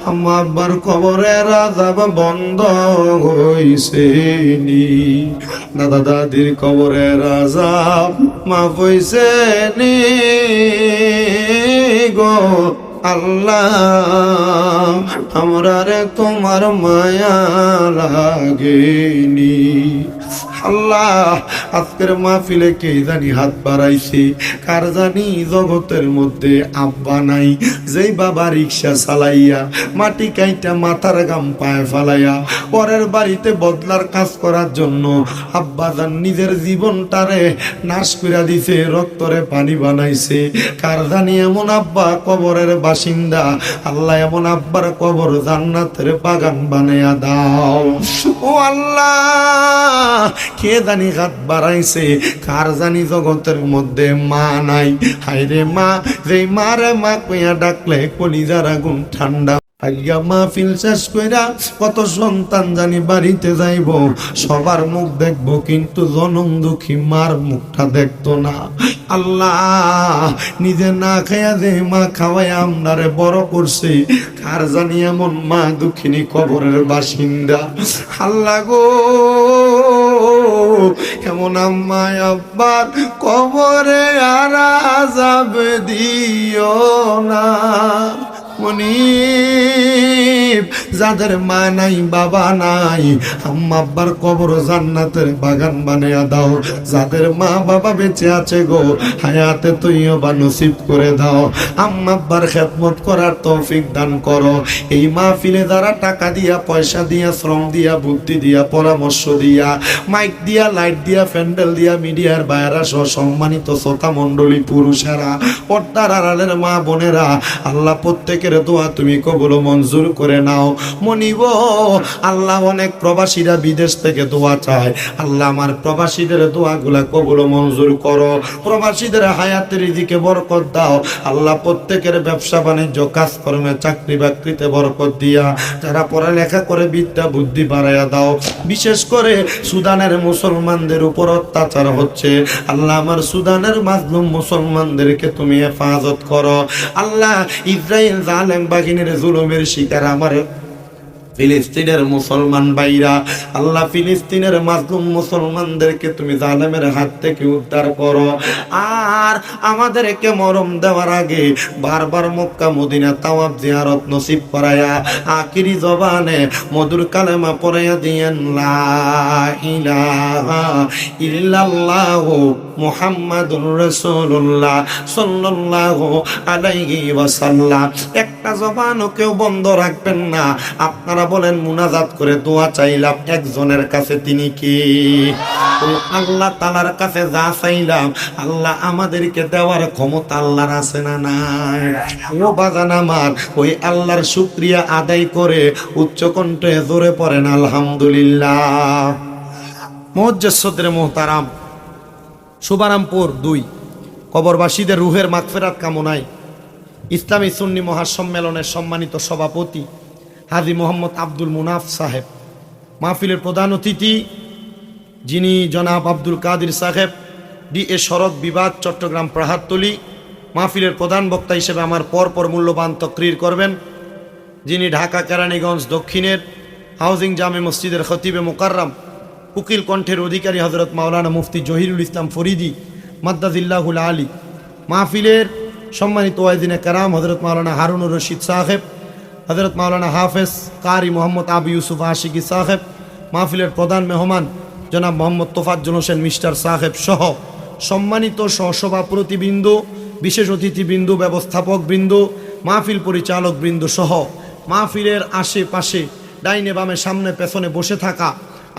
আমার কবরের আযাব বন্ধ হইছে নি দাদা দাদির কবরের আযাব মাফ হইছে নি গো আল্লাহ আমরারে তোমার মায়া লাগেনি আল্লাহ আজকের মাহফিলে কে জানি হাত বাড়াইছে কার জানি জগতের মধ্যে আব্বা নাই যেই বাবা রিক্সা চালাইয়া মাটি কাইটা মাথার গাম পায়ে ফালাইয়া পরের বাড়িতে বদলার কাজ করার জন্য আব্বা জান নিজের জীবনটারে নাশ করে দিছে রক্তরে পানি বানাইছে কার জানি এমন আব্বা কবরের বাসিন্দা আল্লাহ এমন আব্বার কবর জান্নাতের বাগান বানাইয়া দাও ও আল্লাহ কে জানি হাত বাড়াইছে কার জানি জগতের মধ্যে মা নাই হায়রে মা যেই মারে মা কইয়া ডাকলে কলিজার আগুন ঠান্ডা আজ্ঞা মাহফিল শেষ কইরা কত সন্তান জানি বাড়িতে যাইব, সবার মুখ দেখবো কিন্তু জনম দুঃখী মার মুখটা দেখতো না। আল্লাহ নিজে না খাইয়া যে মা খাওয়াই আমরারে বড় করছে, কার জানি এমন মা দুঃখিনী কবরের বাসিন্দা। আল্লাহ গো কেমন আম্মা আব্বার কবরে আর আযাব দিও না। মনিব যাদের মা নাই বাবা নাই, আম্মা আব্বার কবর জান্নাতের বাগান বানিয়ে দাও। যাদের মা বাবা বেঁচে আছে গো, হায়াতে তৈয়বা নসিব করে দাও। আম্মা আব্বার খেদমত করার তৌফিক দান করো। এই মাহফিলে যারা টাকা দিয়া, পয়সা দিয়া, শ্রম দিয়া, বুদ্ধি দিয়া, পরামর্শ দিয়া, মাইক দিয়া, লাইট দিয়া, প্যান্ডেল দিয়া, মিডিয়ার বাইরা সহ সম্মানিত শ্রোতা মণ্ডলী, পুরুষেরা, পর্দার আড়ালের মা বোনেরা, আল্লাহ প্রত্যেকের দোয়া তুমি কবুল মঞ্জুর করে নাও। মনিব আল্লাহ অনেক প্রবাসীরা বিদেশ থেকে দোয়া চায়, আল্লাহ আমার প্রবাসীদের দোয়াগুলা কবুল মঞ্জুর করো। প্রবাসীদের হায়াতের রিজিকে বরকত দাও। আল্লাহ প্রত্যেকের ব্যবসা বাণিজ্য কাজকর্মে চাকরি বাকরিতে বরকত দিয়া, যারা পড়ালেখা করে বিদ্যা বুদ্ধি বাড়াইয়া দাও। বিশেষ করে সুদানের মুসলমানদের উপর অত্যাচার হচ্ছে, আল্লাহ আমার সুদানের মাজলুম মুসলমানদেরকে তুমি হেফাজত করো। আল্লাহ ইসরায়েল জালেম বাহিনীর জুলুমের শিকার আমার ফিলিস্তিনের মুসলমান ভাইরা, আল্লাহ ফিলিস্তিনের মাজলুম মুসলমানদেরকে তুমি জালেমের হাত থেকে উদ্ধার করো। আর আমাদেরকে মরম দেওয়ার আগে বারবার মক্কা মদিনা তাওয়াফ জিয়ারত নসিব করায়া, আখিরি জবানে মধুর কালেমা পড়াইয়া দিয়েন লা ইলাহা ইল্লাল্লাহু মুহাম্মাদুর রাসূলুল্লাহ সাল্লাল্লাহু আলাইহি ওয়াসাল্লাম। একটা জবানও কেউ বন্ধ রাখবেন না। আপনারা বলেন মুনাজাত করে দোয়া চাইলাম একজনের কাছে, তিনি কি? আল্লাহ তাআলার কাছে যা চাইলাম আল্লাহ আমাদেরকে দেওয়ার ক্ষমতা আল্লাহর আছে না নাই? ও বাজান আমার, ওই আল্লাহর শুকরিয়া আদায় করে উচ্চ কণ্ঠে জোরে পড়েন আলহামদুলিল্লাহ। মুআজ্জাজ সদরে মুহতারাম, শুভারামপুর 2 কবরবাসীদের রুহের মাগফিরাত কামনায় ইসলামী সুন্নি মহাসম্মেলনের সম্মানিত সভাপতি হাজী মোহাম্মদ আব্দুল মুনাফ সাহেব, মাহফিলের প্রধান অতিথি যিনি জনাব আব্দুল কাদির সাহেব, DA সড়ক বিভাগ, চট্টগ্রাম প্রহারতলী, মাহফিলের প্রধান বক্তা হিসেবে আমার পরপর মূল্যবান তকরির করবেন, যিনি ঢাকা কেরানীগঞ্জ দক্ষিণের হাউজিং জামে মসজিদের খতিবে মুকাররম, উকিল কণ্ঠের অধিকারী হজরত মাওলানা মুফতি জহিরুল ইসলাম ফরিদি মাদ্দাজিল্লাহুল আলী, মাহফিলের সম্মানিত ওয়াইজিনে কেরাম হজরত মাওলানা হারুনুর রশিদ সাহেব, হজরত মাওলানা হাফেজ কারি মোহাম্মদ আবু ইউসুফ আশিকি সাহেব, মাহফিলের প্রধান মেহমান জনাব মোহাম্মদ তোফাজ্জল হোসেন মিস্টার সাহেব সহ সম্মানিত সহসভাপতিবৃন্দ, বিশেষ অতিথিবৃন্দ, ব্যবস্থাপকবৃন্দ, মাহফিল পরিচালকবৃন্দ সহ মাহফিলের আশেপাশে ডাইনে বামে সামনে পেছনে বসে থাকা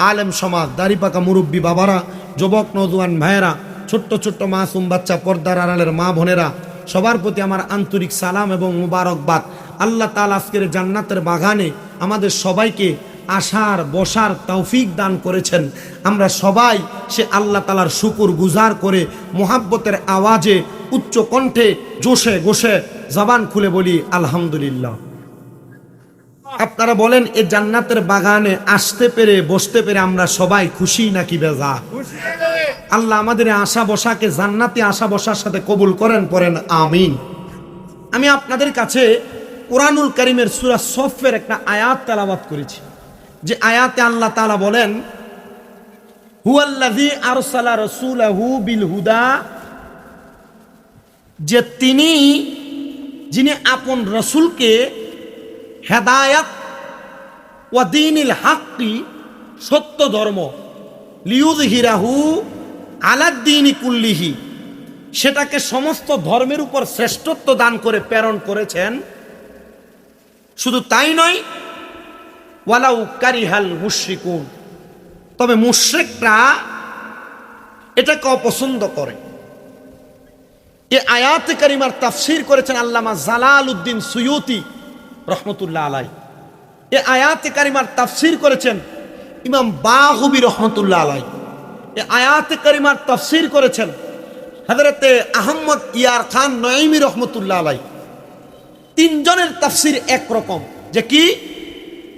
আলেম সমাজ, দাড়িপাকা মুরব্বী বাবারা, যুবক নওজোয়ান ভাইয়েরা, ছোট্ট ছোট্ট মাসুম বাচ্চা, পর্দার আড়ালের মা বোনেরা, সবার প্রতি আমার আন্তরিক সালাম এবং মুবারকবাদ। আল্লাহ তাআলা আজকের জান্নাতের বাগানে আমাদের সবাইকে আসার বসার তৌফিক দান করেছেন। আমরা সবাই সে আল্লাহ তাআলার শুকর গুজার করে মোহাব্বতের আওয়াজে উচ্চ কণ্ঠে জোশে গোশে জবান খুলে বলি আলহামদুলিল্লাহ। আপনারা বলেন এই জান্নাতের বাগানে আসতে পেরে বসতে পেরে আমরা সবাই খুশি নাকি বেজার? আল্লাহ আমাদের আশা বসাকে জান্নাতে আশা বসার সাথে কবুল করেন, পড়েন আমিন। আমি আপনাদের কাছে কুরআনুল কারীমের সূরা সফের একটা আয়াত তেলাওয়াত করেছি, যে আয়াতে আল্লাহ তাআলা বলেন হুয়াল্লাযী আরসালা রাসূলাহু বিল হুদা, যে যিনি আপন রাসূলকে হেদায়াত ওয়া দীনিল হাক্কি, সত্য ধর্ম, লিয়ুযহিরাহু আলাদ্দীনি কুল্লিহি, সেটাকে সমস্ত ধর্মের উপর শ্রেষ্ঠত্ব দান করে প্রেরণ করেছেন। শুধু তাই নয়, ওয়ালাউ কারিহাল মুশরিকুন, তবে মুশরিকরা এটাকে অপছন্দ করে। এই আয়াতে কারিমার তাফসীর করেছেন আল্লামা জালালউদ্দিন সুয়ুতি রহমতুল্লাহ আলাই। এই আয়াতে কারিমার তাফসীর করেছেন ইমাম বাগবী রহমতুল্লাহ আলাই। এই আয়াতে কারিমার তাফসীর করেছেন হযরতে আহমদ ইয়ার খান নঈমি রহমতুল্লাহ আলাই। তিনজনের তাফসীর একরকম, যে কি,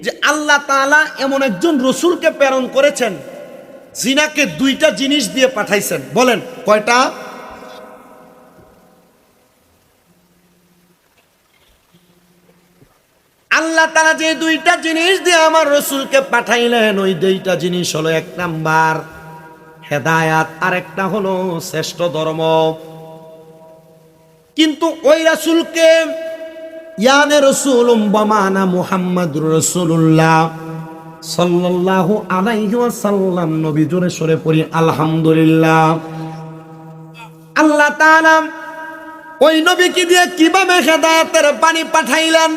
যে আল্লাহ তাআলা এমন একজন রসুলকে প্রেরণ করেছেন যিনাকে দুইটা জিনিস দিয়ে পাঠাইছেন। বলেন কয়টা? আল্লাহ তাআলা যে দুইটা জিনিস দিয়ে আমার রসুলকে পাঠাইলেন, ওই দুইটা জিনিস হলো, এক নাম্বার হেদায়াত, আর একটা হলো শ্রেষ্ঠ ধর্ম। কিন্তু ওই রাসূলকে ইয়ানে রাসূলুম বামানা মুহাম্মাদুর রাসূলুল্লাহ সাল্লাল্লাহু আলাইহি ওয়াসাল্লাম, নবী জোরে সরে পড়ি আলহামদুলিল্লাহ। আল্লাহ তাআলা ওই নবীকে দিয়ে কিভাবে হেদায়েতের বাণী পাঠাইলেন,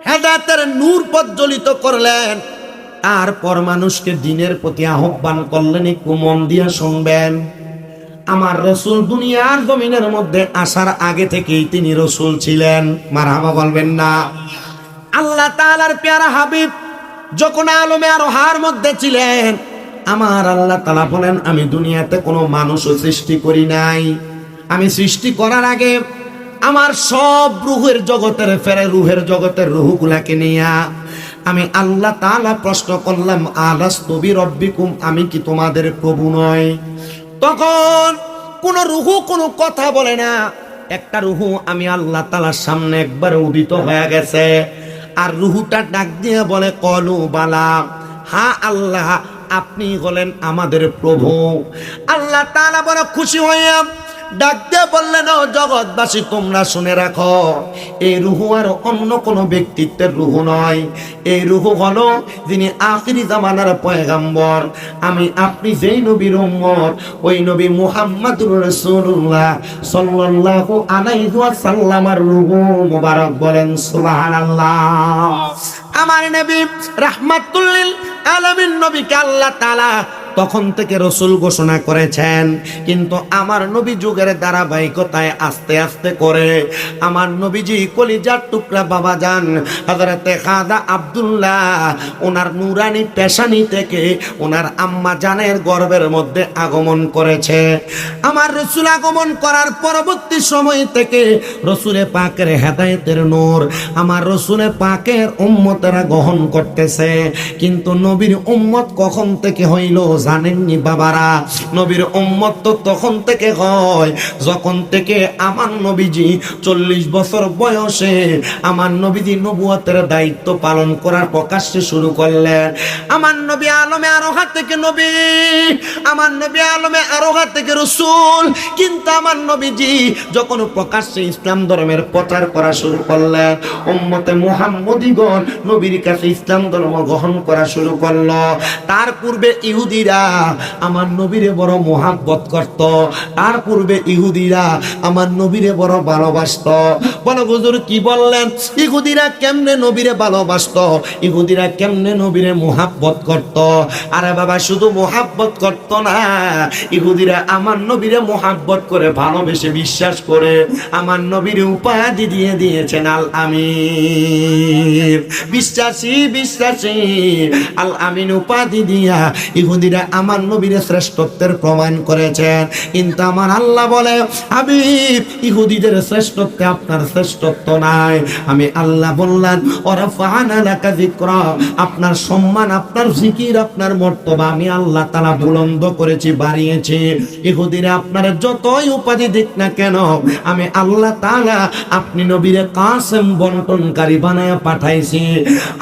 হেদায়েতের নূর প্রজ্বলিত করলেন, তারপর মানুষকে দ্বীনের প্রতি আহ্বান করলেন। একটু মন দিয়ে শুনবেন। আমার রসুল দুনিয়ার জমিনের মধ্যে আসার আগে থেকেই তিনি রসুল ছিলেন। মারহাবা বলবেন না? আল্লাহ তাআলার প্যারা হাবিব যখন আলমে আরোহার মধ্যে ছিলেন, আমার আল্লাহ তাআলা বলেন, আমি দুনিয়াতে কোনো মানুষও সৃষ্টি করি নাই। আমি সৃষ্টি করার আগে আমার সব রুহের জগতের রুহের জগতের রুহগুলাকে নিয়া আমি আল্লাহ তাআলা প্রশ্ন করলাম, আলাস্তু বিরব্বিকুম, আমি কি তোমাদের প্রভু নয়? তখন কোন রুহু কোনো কথা বলে না। একটা রুহু আমি আল্লাহ তাআলার সামনে একবার উদিত হয়ে গেছে, আর রুহুটা ডাক দিয়ে বলে, কলু বালা, হ্যাঁ আল্লাহ, আপনি হলেন আমাদের প্রভু। আল্লাহ তাআলা বড় খুশি হইয়া ডাক দিয়ে বললেন, ও জগৎবাসী, তোমরা শুনে রাখো, এই রুহু আর অন্য কোনো ব্যক্তিত্বের রুহু নয়। এই রুহু হলো যিনি আখিরি জামানার পয়গাম্বর, আমি আপনি যেই নবীর উম্মত, ওই নবী মুহাম্মাদুর রাসূলুল্লাহ সাল্লাল্লাহু আলাইহি ওয়াসাল্লামের রুহু মুবারক। বলেন সুবহানাল্লাহ। আমার নবী রাহমাতুল লিল আলামিন নবীকে আল্লাহ তাআলা তখন থেকে রসুল ঘোষণা করেছেন, কিন্তু আমার নবী যুগের ধারাবাহিকতায় আস্তে আস্তে করে আমার নবীজি কলিজার টুকরা বাবা যান হযরতে খাজা আব্দুল্লাহ, ওনার নুরানি পেশানি থেকে ওনার আম্মা জানের গর্ভের মধ্যে আগমন করেছে। আমার রসুল আগমন করার পরবর্তী সময় থেকে রসুলে পাকের হেদায়েতের নূর আমার রসুলে পাকের উম্মতেরা গ্রহণ করতেছে। কিন্তু নবীর উম্মত কখন থেকে হইল জানেননি বাবারা? নবীর উম্মত তো তখন থেকে হয় যখন থেকে আমার নবীজি 40 বছর বয়সে আমার নবীজি নবুয়তের দায়িত্ব পালন করার প্রকাশ্যে শুরু করলেন। আমার নবী আলমে আরোহা থেকে নবী, আমার নবী আলমে আরোহা থেকে রসুল। কিন্তু আমার নবীজি যখন প্রকাশ্যে ইসলাম ধর্মের প্রচার করা শুরু করলেন, উম্মতে মুহাম্মদীগণ নবীর কাছে ইসলাম ধর্ম গ্রহণ করা শুরু করলো। তার পূর্বে ইহুদিরা আমার নবীরে বড় মোহাব্বত করত, তার পূর্বে ইহুদিরা আমার নবীরে বড় ভালোবাসত। বলো হুজুর কি বললেন? ইহুদিরা কেমনে নবীরে ভালোবাসত, ইহুদিরা কেমনে নবীরে মোহাব্বত করত? আরে বাবা, শুধু মোহাব্বত করত না, ইহুদিরা আমার নবীরে মোহাব্বত করে ভালোবেসে বিশ্বাস করে আমার নবীরে উপাধি দিয়ে দিয়েছেন আল আমিন। বিশ্বাসী বিশ্বাসী আল আমিন উপাধি দিয়া ইহুদিরা আমার নবীর শ্রেষ্ঠত্বের প্রমাণ করেছেন। কিন্তু আমার আল্লাহ বলে, হাবিব, ইহুদিদের শ্রেষ্ঠত্বে আপনার শ্রেষ্ঠত্ব নাই। আমি আল্লাহ বললাম, ওয়ারাফা'না লাকা যিকরা, আপনার সম্মান, আপনার জিকির, আপনার মর্তবা আমি আল্লাহ তাআলা বুলন্দ করেছি, বাড়িয়েছি। ইহুদিরা আপনার যতই উপাধি দিক না কেন, আমি আল্লাহ তাআলা আপনি নবীরে কাসেম বন্টনকারী বানায়া পাঠাইছি।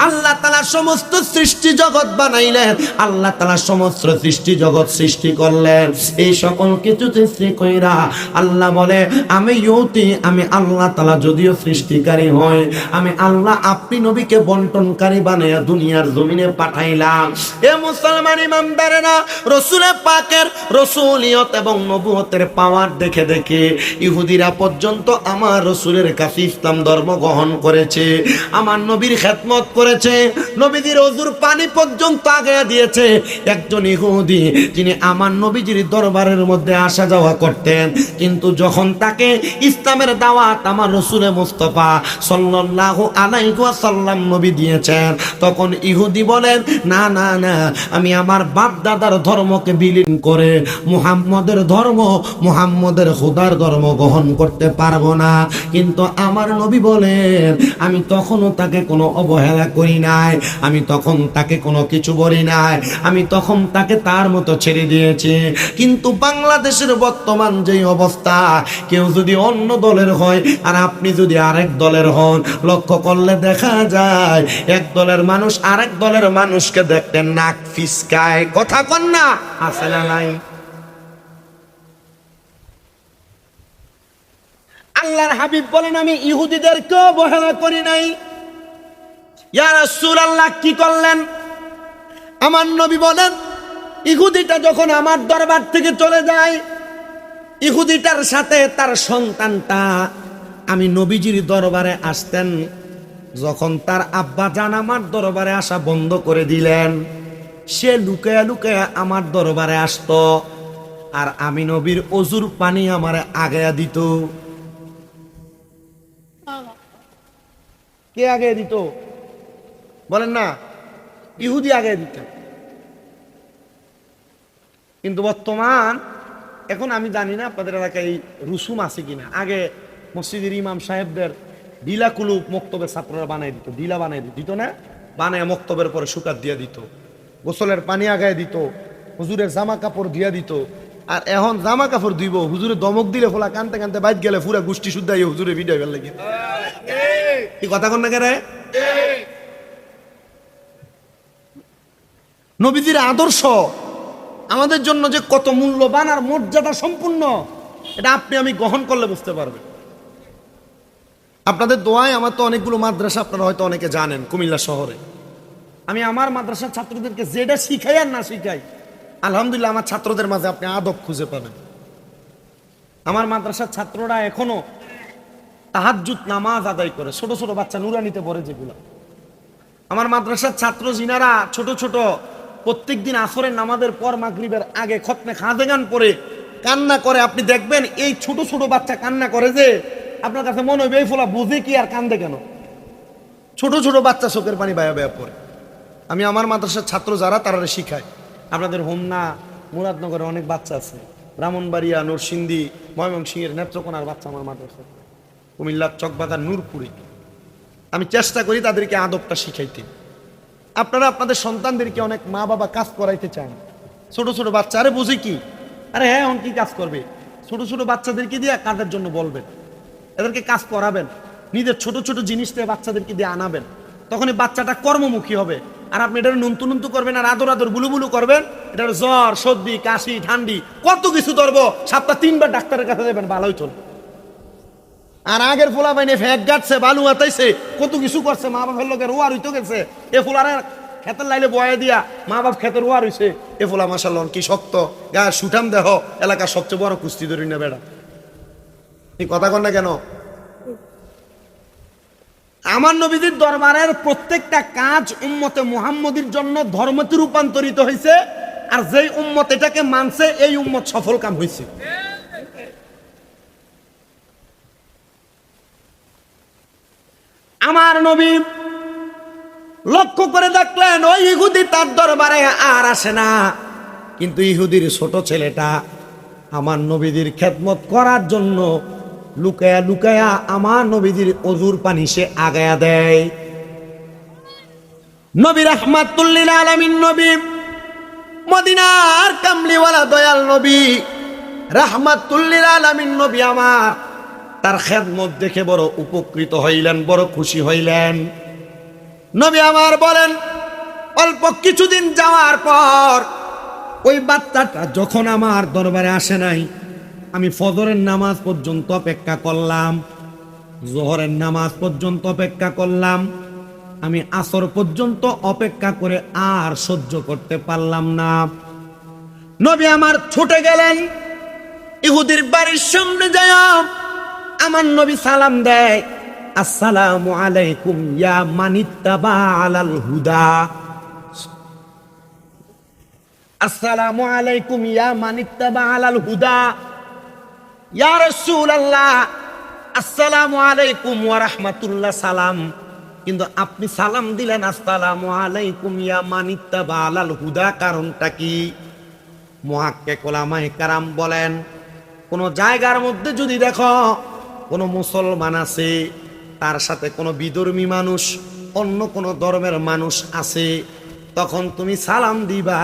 আল্লাহ তাআলা সমস্ত সৃষ্টি জগৎ বানাইলেন, আল্লাহ তাআলা সমস্ত সৃষ্টি জগৎ সৃষ্টি করলেন। এই সকল কিছু সৃষ্টি কইরা আল্লাহ বলে, আমি আল্লাহ তাআলা যদিও সৃষ্টিকারী হয়, আমি আল্লাহ আপনি নবীকে বন্টনকারী বানায়া দুনিয়ার জমিনে পাঠাইলাম। এ মুসলমান ইমানদারেরা, রসুলের পাকের রসুলিয়ত এবং নবুয়তের পাওয়ার দেখে দেখে ইহুদিরা পর্যন্ত আমার রসুলের কাছে ইসলাম ধর্ম গ্রহণ করেছে, আমার নবীর খেদমত করেছে, নবীজির ওযুর পানি পর্যন্ত আগায়া দিয়েছে একজন ইহুদি, যিনি আমার নবীজির দরবারের মধ্যে আসা যাওয়া করতেন। কিন্তু যখন তাকে ইসলামের দাওয়াত আমার রাসূল মুস্তাফা সাল্লাল্লাহু আলাইহি ওয়াসাল্লাম নবী দিয়েছেন, তখন ইহুদি বলেন, না না না, আমি আমার বাপ দাদার ধর্মকে বিলীন করে মুহাম্মদের ধর্ম, মুহাম্মদের খোদার ধর্ম গ্রহণ করতে পারবো না। কিন্তু আমার নবী বলেন, আমি তখনও তাকে কোনো অবহেলা করি নাই, আমি তখন তাকে কোনো কিছু বলি নাই, আমি তখন তাকে তার মতো ছেড়ে দিয়েছি। কিন্তু বাংলাদেশের বর্তমান যেই অবস্থা, কেউ যদি অন্য দলের হয় আর আপনি যদি আরেক দলের হন, লক্ষ্য করলে দেখা যায় এক দলের মানুষ আরেক দলের মানুষকে দেখতে নাক ফিসকায়। কথা কন না, আছে না নাই? আল্লাহর হাবিব বলেন, আমি ইহুদিদেরকে অবহেলা করি নাই। ইয়া রাসূলুল্লাহ, কি করলেন? আমার নবী বলেন, ইহুদিটা যখন আমার দরবার থেকে চলে যায়, ইহুদিটার সাথে তার সন্তানটা আমি নবীজির দরবারে আসতেন। যখন তার আব্বা জান আমার দরবারে আসা বন্ধ করে দিলেন, সে লুকায়া লুকায়া আমার দরবারে আসতো, আর আমি নবীর ওযুর পানি আমারে আগায়া দিত। কে আগে দিত বলেন না? ইহুদি আগে দিত। কিন্তু বর্তমান এখন আমি জানি না আপনাদের এলাকায় রুসুম আছে কিনা, আগে মসজিদের ইমাম সাহেবদের ডিলা কুলুপ মক্তবের ছাত্ররা বানাই দিত, ডিলা বানাই দিত না, বানায় মক্তবের পরে শুকাত দিয়া দিত, গোসলের পানি আগায় দিত, হুজুরের জামা কাপড় দিয়া দিত। আর এখন জামা কাপড় দিব, হুজুরে দমক দিলে ফোলা কানতে কানতে বাইত গেলে পুরা গোষ্ঠী শুদ্ধ হুজুরে ভিডিও ফেল লাগে। কি কথা কন না কেরে? নবীজির আদর্শ আমাদের জন্য যে কত মূল্যবান আর মর্যাদা সম্পূর্ণ, এটা আপনি আমি গ্রহণ করলে বুঝতে পারবেন। আপনাদের দোয়ায় আমার তো অনেকগুলো মাদ্রাসা, আপনারা হয়তো অনেকে জানেন, কুমিল্লা শহরে আমি আমার মাদ্রাসার ছাত্রদেরকে যেটা শিখাই আর না শিখাই, আলহামদুলিল্লাহ আমার ছাত্রদের মাঝে আপনি আদব খুঁজে পাবেন। আমার মাদ্রাসার ছাত্ররা এখনো তাহাজ্জুদ নামাজ আদায় করে, ছোট ছোট বাচ্চা নুরানিতে পড়ে যেগুলো। আমার মাদ্রাসার ছাত্র যিনারা ছোট ছোট প্রত্যেক দিন আসরের নামাজের পর মাগরিবের আগে খতমে খাদেগান পড়ে কান্না করে, আপনি দেখবেন এই ছোট ছোট বাচ্চা কান্না করে যে আপনার কাছে মনে হবে এই ফোলা বুঝে কি আর কান্দে কেন। ছোট ছোট বাচ্চা চোখের পানি বায়া বায়া পড়ে। আমি আমার মাদ্রাসার ছাত্র যারা তারা শিখাই। আপনাদের হোমনা মুরাদনগরে অনেক বাচ্চা আছে, ব্রাহ্মণবাড়িয়া, নরসিংদী, ময়মনসিংহের নেত্রকোনার বাচ্চা আমার মাদ্রাসা, কুমিল্লার চকবাজার, নূরপুরে। আমি চেষ্টা করি তাদেরকে আদবটা শিখাইতে। আপনারা আপনাদের সন্তানদেরকে অনেক মা বাবা কাজ করাইতে চান, ছোট ছোট বাচ্চা, আরে বুঝি কি, আরে হ্যাঁ এখন কি কাজ করবে, ছোট ছোট বাচ্চাদেরকে দিয়ে কাজের জন্য বলবেন, এদেরকে কাজ করাবেন, নিজের ছোট ছোট জিনিসটা বাচ্চাদেরকে দিয়ে আনাবেন, তখন এই বাচ্চাটা কর্মমুখী হবে। আর আপনি এটা নুনতু নুনতু করবেন আর আদর আদর বুলু বুলু করবেন, এটা জ্বর সর্দি কাশি ঠান্ডি কত কিছু ধরবো, সপ্তাহ 3 বার ডাক্তারের কাছে যাবেন, ভালোই চলবে। আর আগের ফোলা বাইনে ফ্যাক গাটছে, বালু আতাইছে, কত কিছু করছে, মা বাপের লোকের ওয়ার হইতে গেছে, এ ফোলারে খেতের লাইলে বয়ে দিয়া মা বাপ খেতের ওয়ার হইছে, এ ফোলা মাশাআল্লাহ কি শক্ত, গায়ের সুঠাম দেহ, এলাকার সবচেয়ে বড় কুস্তি ধরি না বেড়া। এই কথা কন না কেন? আমার নবীজির দরবারের প্রত্যেকটা কাজ উম্মতে মুহাম্মদীর জন্য ধর্মতে রূপান্তরিত হয়েছে, আর যেই উম্মত এটাকে মানছে এই উম্মত সফল কাম হয়েছে। আমার নবী লক্ষ্য করে দেখলেন ওই ইহুদি তার দরবারে আর আসে না, কিন্তু ইহুদির ছোট ছেলেটা আমার নবীজির খেদমত করার জন্য লুকায়া লুকায়া আমার নবীজির ওযুর পানি সে আগায়া দেয়। নবী রাহমাতুল লিল আলামিন, নবী মদিনার কামলিওয়ালা দয়াল নবী রাহমাতুল লিল আলামিন নবী আমার, তার খেদমত দেখে বড় উপকৃত হইলেন, বড় খুশি হইলেন। নবী আমার বলেন, অল্প কিছুদিন যাওয়ার পর ওই বাচ্চাটা যখন আমার দরবারে আসে নাই, আমি ফজরের নামাজ পর্যন্ত অপেক্ষা করলাম, জোহরের নামাজ পর্যন্ত অপেক্ষা করলাম, আমি আসর পর্যন্ত অপেক্ষা করে আর সহ্য করতে পারলাম না। নবী আমার ছুটে গেলেন, ইহুদির বাড়ির সামনে যায় আমার নবী সালাম দেয়, আসসালামু আলাইকুম ইয়া মানিত্তাবা আলাল হুদা। আসসালামু আলাইকুম ইয়া মানিত্তাবা আলাল হুদা। ইয়া রাসূলুল্লাহ আসসালামু আলাইকুম ওয়া রাহমাতুল্লাহ সালাম, কিন্তু আপনি সালাম দিলেন আসসালামু আলাইকুম ইয়া মানিত্তাবা আলাল হুদা, কারণটা কি? মুহাক্কিক উলামায়ে কেরাম বলেন, কোন জায়গার মধ্যে যদি দেখো কোন মুসলমান আছে, তার সাথে কোনো বিধর্মী মানুষ, অন্য কোন ধর্মের মানুষ আছে, তখন তুমি সালাম দিবা,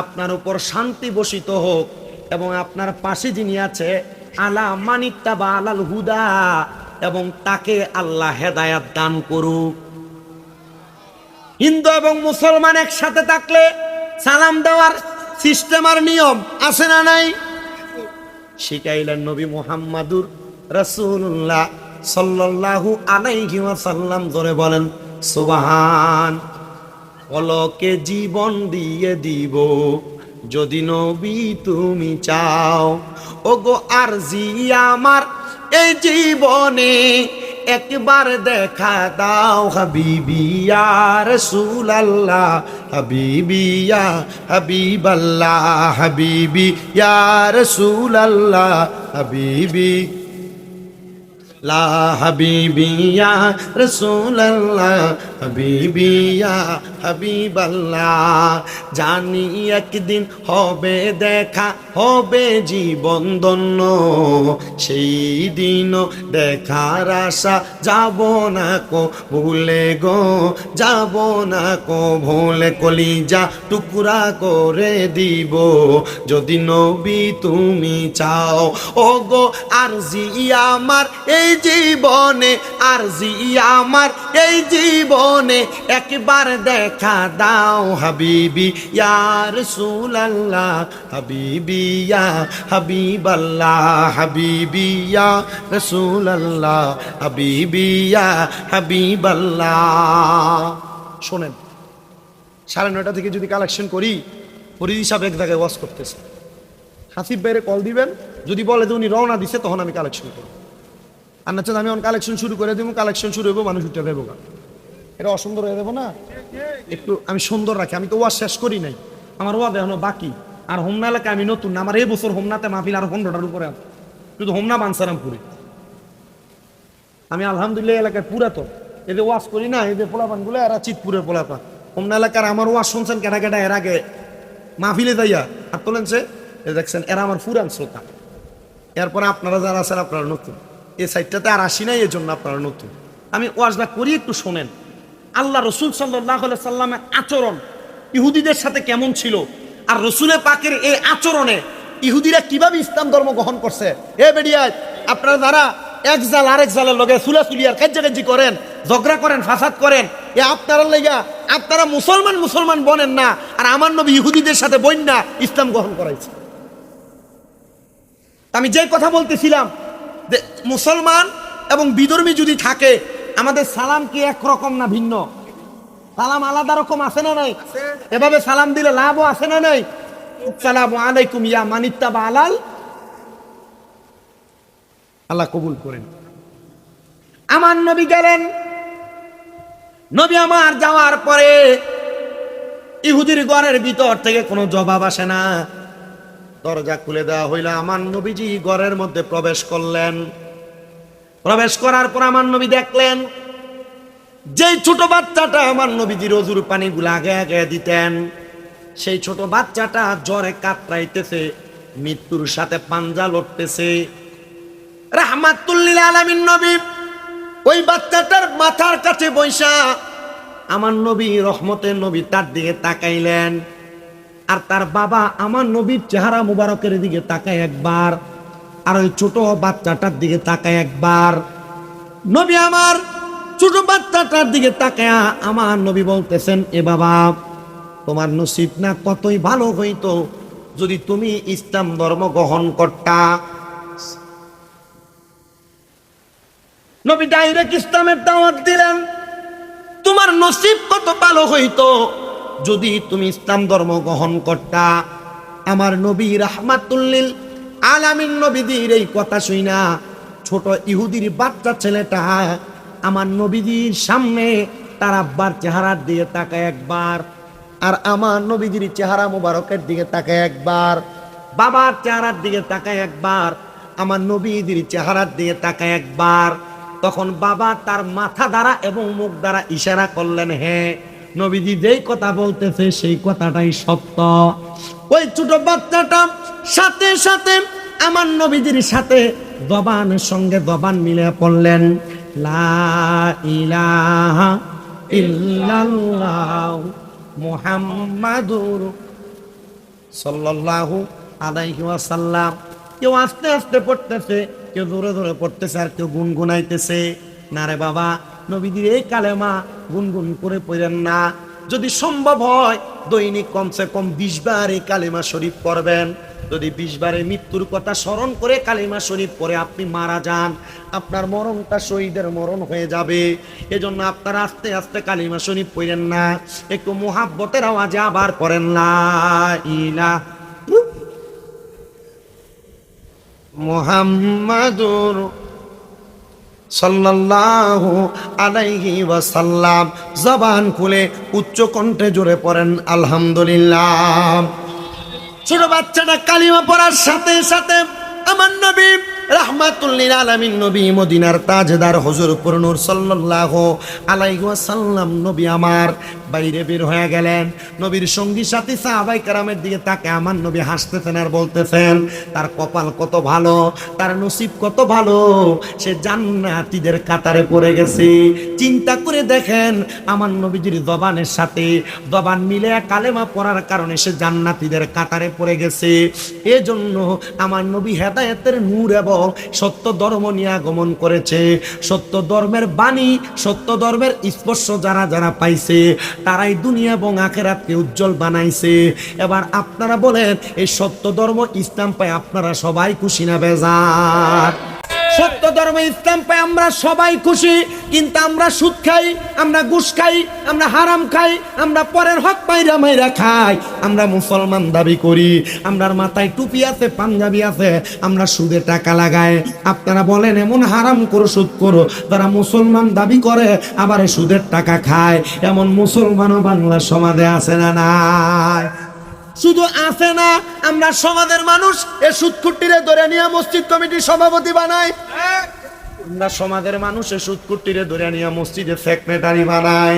আপনার উপর শান্তি বর্ষিত হোক, এবং আপনার পাশে যিনি আছে আলা মানিত্তাবা আলাল হুদা, এবং তাকে আল্লাহ হেদায়াত দান করুক। হিন্দু এবং মুসলমান একসাথে থাকলে সালাম দেওয়ার সিস্টেম আর নিয়ম আছে না নাই? শিখাইলেন নবী মুহাম্মাদুর রাসূলুল্লাহ সাল্লাল্লাহু আলাইহি ওয়াসাল্লাম। ধরে বলেন সুবহান। পলকে জীবন দিয়ে দিব যদি নবী তুমি চাও, ওগো আরজি আমার এই জীবনে একবার দেখা দাও, হাবিবি ইয়া রাসূলুল্লাহ, হাবিবি ইয়া হাবিবাল্লাহ, হাবিবি ইয়া রাসূলুল্লাহ, হাবিবি লা হাবিবি ইয়া রাসূলুল্লাহ, হাবিবি ইয়া হাবিবাল্লাহ। জানি একদিন হবে দেখা, হবে জীবন ধন্য, সেই দিনও দেখার আশা যাব না কো ভুলে গো, যাব না কো ভুলে, কলিজা টুকরা করে দিব যদি নবী তুমি চাও, ও গো আরজি আমার এই জীবনে, আরজি আমার এই জীবনে একবার দেখা দাও, হাবিবি ইয়া রাসূলুল্লাহ, হাবিবি ইয়া হাবিবাল্লাহ, হাবিবি ইয়া রাসূলুল্লাহ, হাবিবি ইয়া হাবিবাল্লাহ। শোনেন, 9:30 থেকে যদি কালেকশন করি, ফরিদ সাহেব এক জায়গায় ওয়াজ করতেছে, হাসিব ভাইরে কল দিবেন, যদি বলে যে উনি রওনা দিছে তখন আমি কালেকশন করব, আর না আমি এখন কালেকশন শুরু করে দেবো, কালেকশন শুরু হইব, মানুষ উঠে দেবো, এটা অসুন্দর হয়ে দেবো না? একটু আমি সুন্দর রাখি, আমি তো ওয়াজ শেষ করি নাই, আমার ওয়াজ এখনো বাকি। আর হোমনা এলাকায় আমি নতুন না, আমার এই বছর হোমনাতে মাহফিল আর 15টার উপরে আছে, শুধু হোমনা বানসারামপুরে। আমি আলহামদুলিল্লাহ এলাকায় পুরাতন, এদের ওয়াজ করি না, এদের পোলাপানগুলো এরা চিতপুরের পোলাপান। হোমনা এলাকার আমার ওয়াজ শুনছেন কেটা কেটা এর আগে মাহফিলে যাইয়া হাত তোলেনছে, দেখছেন এরা আমার পুরান শ্রোতা। এরপরে আপনারা যারা আছেন আপনারা নতুন, এই সাইডটাতে আর আসি নাই, এই জন্য আপনারা নতুন। আমি ওয়াজটা করি, একটু শোনেন। আল্লাহ রসুল সাল্লাল্লাহু আলাইহি সাল্লামের আচরণ ইহুদিদের সাথে কেমন ছিল, আর রসুলের পাকের এই আচরণে ইহুদিরা কিভাবে ইসলাম ধর্ম গ্রহণ করছে। এ বেডিয়া, আপনারা যারা এক জাল আরেক জালের লগে সুলাসুলি আর কাজ্জাকাজ্জি করেন, ঝগড়া করেন, ফাসাদ করেন, এ আপনারা লেগা আপনারা মুসলমান মুসলমান বনেন না, আর আমার নবী ইহুদিদের সাথে বইন না ইসলাম গ্রহণ করাইছে। আমি যে কথা বলতেছিলাম যে মুসলমান এবং বিধর্মী যদি থাকে, আমাদের সালাম কি একরকম না ভিন্ন? সালাম আলাদা রকম আছে না নাই? এভাবে সালাম দিলে লাভও আছে না নাই? আসসালামু আলাইকুম ইয়া মানিত্তাবা আলাল, আল্লাহ কবুল করেন। আমার নবী গেলেন, নবী আমার যাওয়ার পরে ইহুদির ঘরের ভিতর থেকে কোনো জবাব আসে না। দরজা খুলে দেওয়া হইল, আমার নবীজি ঘরের মধ্যে প্রবেশ করলেন। প্রবেশ করার পর আমার নবী দেখলেন যে ছোট বাচ্চাটা আমার নবীজির অজুর পানিগুলো আগে আগে দিতেন, সেই ছোট বাচ্চাটা জ্বরে কাতরাইতেছে, মৃত্যুর সাথে পাঞ্জা লড়তেছে। রাহমাতুল লিল আলামিন নবী ওই বাচ্চাটার মাথার কাছে বৈশা আমার নবী রহমতের নবী তার দিকে তাকাইলেন, আর তার বাবা আমার নবীর চেহারা মুবারকের দিকে তাকায় একবার, আর ওই ছোট বাচ্চাটার দিকে তাকায় একবার। নবী আমার ছোট বাচ্চাটার দিকে তাকায়া আমার নবী বলতেছেন, এ বাবা, তোমার নসিব না কতই ভালো হইতো যদি তুমি ইসলাম ধর্ম গ্রহণ করতা। নবী ডাইরেক্ট ইসলামের দাওয়াত দিলেন, তোমার নসিব কত ভালো হইতো যদি তুমি ইসলাম ধর্ম গ্রহণ করতা। আমার নবী রাহমাতুল লিল আলামিন নবীদের এই কথা শুনা ছোট ইহুদির বাচ্চা ছেলেটা আমার নবীজির সামনে তার আব্বার চেহারার দিকে তাকায় একবার, আর আমার নবীজির চেহারা মোবারকের দিকে তাকায় একবার, বাবার চেহারার দিকে তাকায় একবার, আমার নবীজির চেহারার দিকে তাকায় একবার। তখন বাবা তার মাথা দ্বারা এবং মুখ দ্বারা ইশারা করলেন, হ্যাঁ নবীজি যেই কথা বলতেছে সেই কথাটাই সত্য। ওই ছোট বাচ্চাটা সাথে সাথে আমার নবীজির সাথে জবানের সঙ্গে জবান মিলে পড়লেন, লা ইলাহা ইল্লাল্লাহ মুহাম্মাদুর সাল্লাল্লাহু আলাইহি ওয়াসাল্লাম। কেউ আস্তে আস্তে পড়তেছে, কেউ জোরে জোরে পড়তেছে, আর কেউ গুনগুনাইতেছে। না রে বাবা, নবীজির এই কালেমা গুনগুন করে পড়েন না। যদি সম্ভব হয় দৈনিক কমসে কম 20 বার এই কালেমা শরীফ পড়বেন। যদি 20 বারে মৃত্যুর কথা স্মরণ করে কালেমা শরীফ পড়ে আপনি মারা যান, আপনার মরণটা শহীদের মরণ হয়ে যাবে। এজন্য আপনারা আস্তে আস্তে কালেমা শরীফ পড়েন না, একটু মুহাব্বতের আওয়াজে আবার পড়েন লা ইলাহা মুহাম্মাদুর সাল্লাল্লাহু আলাইহি ওয়াসাল্লাম। জবান খুলে উচ্চ কণ্ঠে জোরে পড়েন আলহামদুলিল্লাহ। ছোট বাচ্চাটা কালিমা পড়ার সাথে সাথে আমার নবী রাহমাতুল লিল আলামিন, নবী মদিনার তাজদার হুজুর নূর সাল্লাল্লাহু আলাইহি ওয়াসাল্লাম নবী আমার বাইরে বের হয়ে গেলেন। নবীর সঙ্গী সাথী সাহাবায়ে কেরামের দিকে তাকে আমার নবী হাসতেছেন আর বলতেছেন, তার কপাল কত ভালো, তার নসিব কত ভালো, সে জান্নাতীদের কাতারে পড়ে গেছে। চিন্তা করে দেখেন, আমার নবীজির জবানের সাথে জবান মিলে কালেমা পড়ার কারণে সে জান্নাতীদের কাতারে পড়ে গেছে। এজন্য আমার নবী হেদায়েতের নূর এবং সত্য ধর্ম নিয়ে আগমন করেছে। সত্য ধর্মের বাণী, সত্য ধর্মের স্পর্শ যারা যারা পাইছে তারাই দুনিয়া এবং আখিরাতকে উজ্জ্বল বানাইছে। এবার আপনারা বলেন, এই সত্য ধর্ম ইসলাম পায় আপনারা সবাই খুশি না বেজার? সত্য ধর্ম ইসলাম পাই আমরা সবাই খুশি, কিন্তু আমরা সুদ খাই, আমরা ঘুষ খাই, আমরা হারাম খাই, আমরা পরের হক মাইরা মাইরা খাই, আমরা মুসলমান দাবি করি, আমরার মাথায় টুপি আছে, পাঞ্জাবি আছে, আমরা সুদে টাকা লাগাই। আপনারা বলেন এমন হারাম করো, সুদ করো, তারা মুসলমান দাবি করে আবার সুদের টাকা খায়, এমন মুসলমানও বাংলা সমাজে আছে না নাই? শুধু আছে না, আমরা সমাজের মানুষ এ সুদকুট্টিরে ধরে নিয়ে মসজিদ কমিটির সভাপতি বানাই। আমরা সমাজের মানুষ এ সুদকুট্টিরে ধরে নিয়ে মসজিদের সেক্রেটারি বানাই।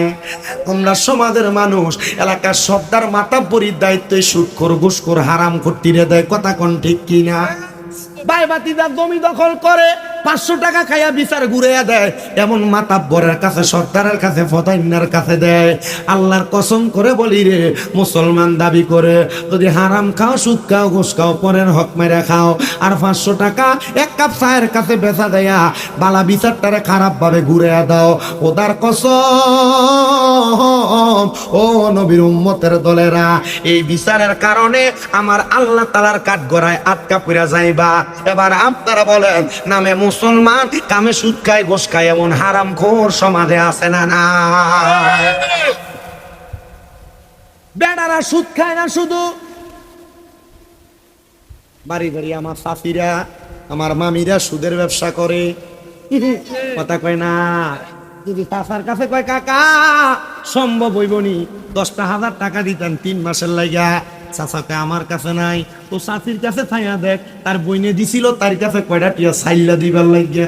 আমরা সমাজের মানুষ এলাকার সর্দার মাতাব্বরির দায়িত্বে সুদখোর ঘুষখোর হারাম কুট্টিরে দেয়। কথা কোন ঠিক কিনা? বাইবাতিদার জমি দখল করে 500 টাকা খাইয়া বিচার ঘুরাইয়া দেয়, এমন মাতাব্বরের কাছে, সর্দারের কাছে, ফতাইন্নার কাছে দেয়। আল্লাহর কসম করে বলি রে, মুসলমান দাবি করে যদি হারাম খাও, সুদ খাও, ঘুষ খাও, পরের হক মেরে খাও, আর 500 টাকা এক কাপ চায়ের কাছে বেচা দেয়া বালা বিচারটারে খারাপ ভাবে ঘুরাইয়া দাও, ওদার কসম ও নবীর উম্মতের দলেরা, এই বিচারের কারণে আমার আল্লাহ তাআলার কাঠগড়ায় আটকা পড়া যাইবা। এবার আপনারা বলেন, নামে মুসলমান, কামে সুদ খায়, ঘুষ খায়, এমন হারাম খোর সমাজে আছে না না? বেড়ারা সুদ খায় না, শুধু বাড়ি বাড়ি আমার চাচিরা, আমার মামিরা সুদের ব্যবসা করে। কথা কয় না, যদি চাচার কাছে কয় কাকা সম্ভব হইবনি 10,000 টাকা দিতেন 3 মাসের লাগা, চাচাকে আমার কাছে নাই, তো চাচির কাছে থাইয়া দেখ, তার বইনে দিছিল, তার কাছে কয়টা টিয়া সাইল্লা দিবার লাগিয়া।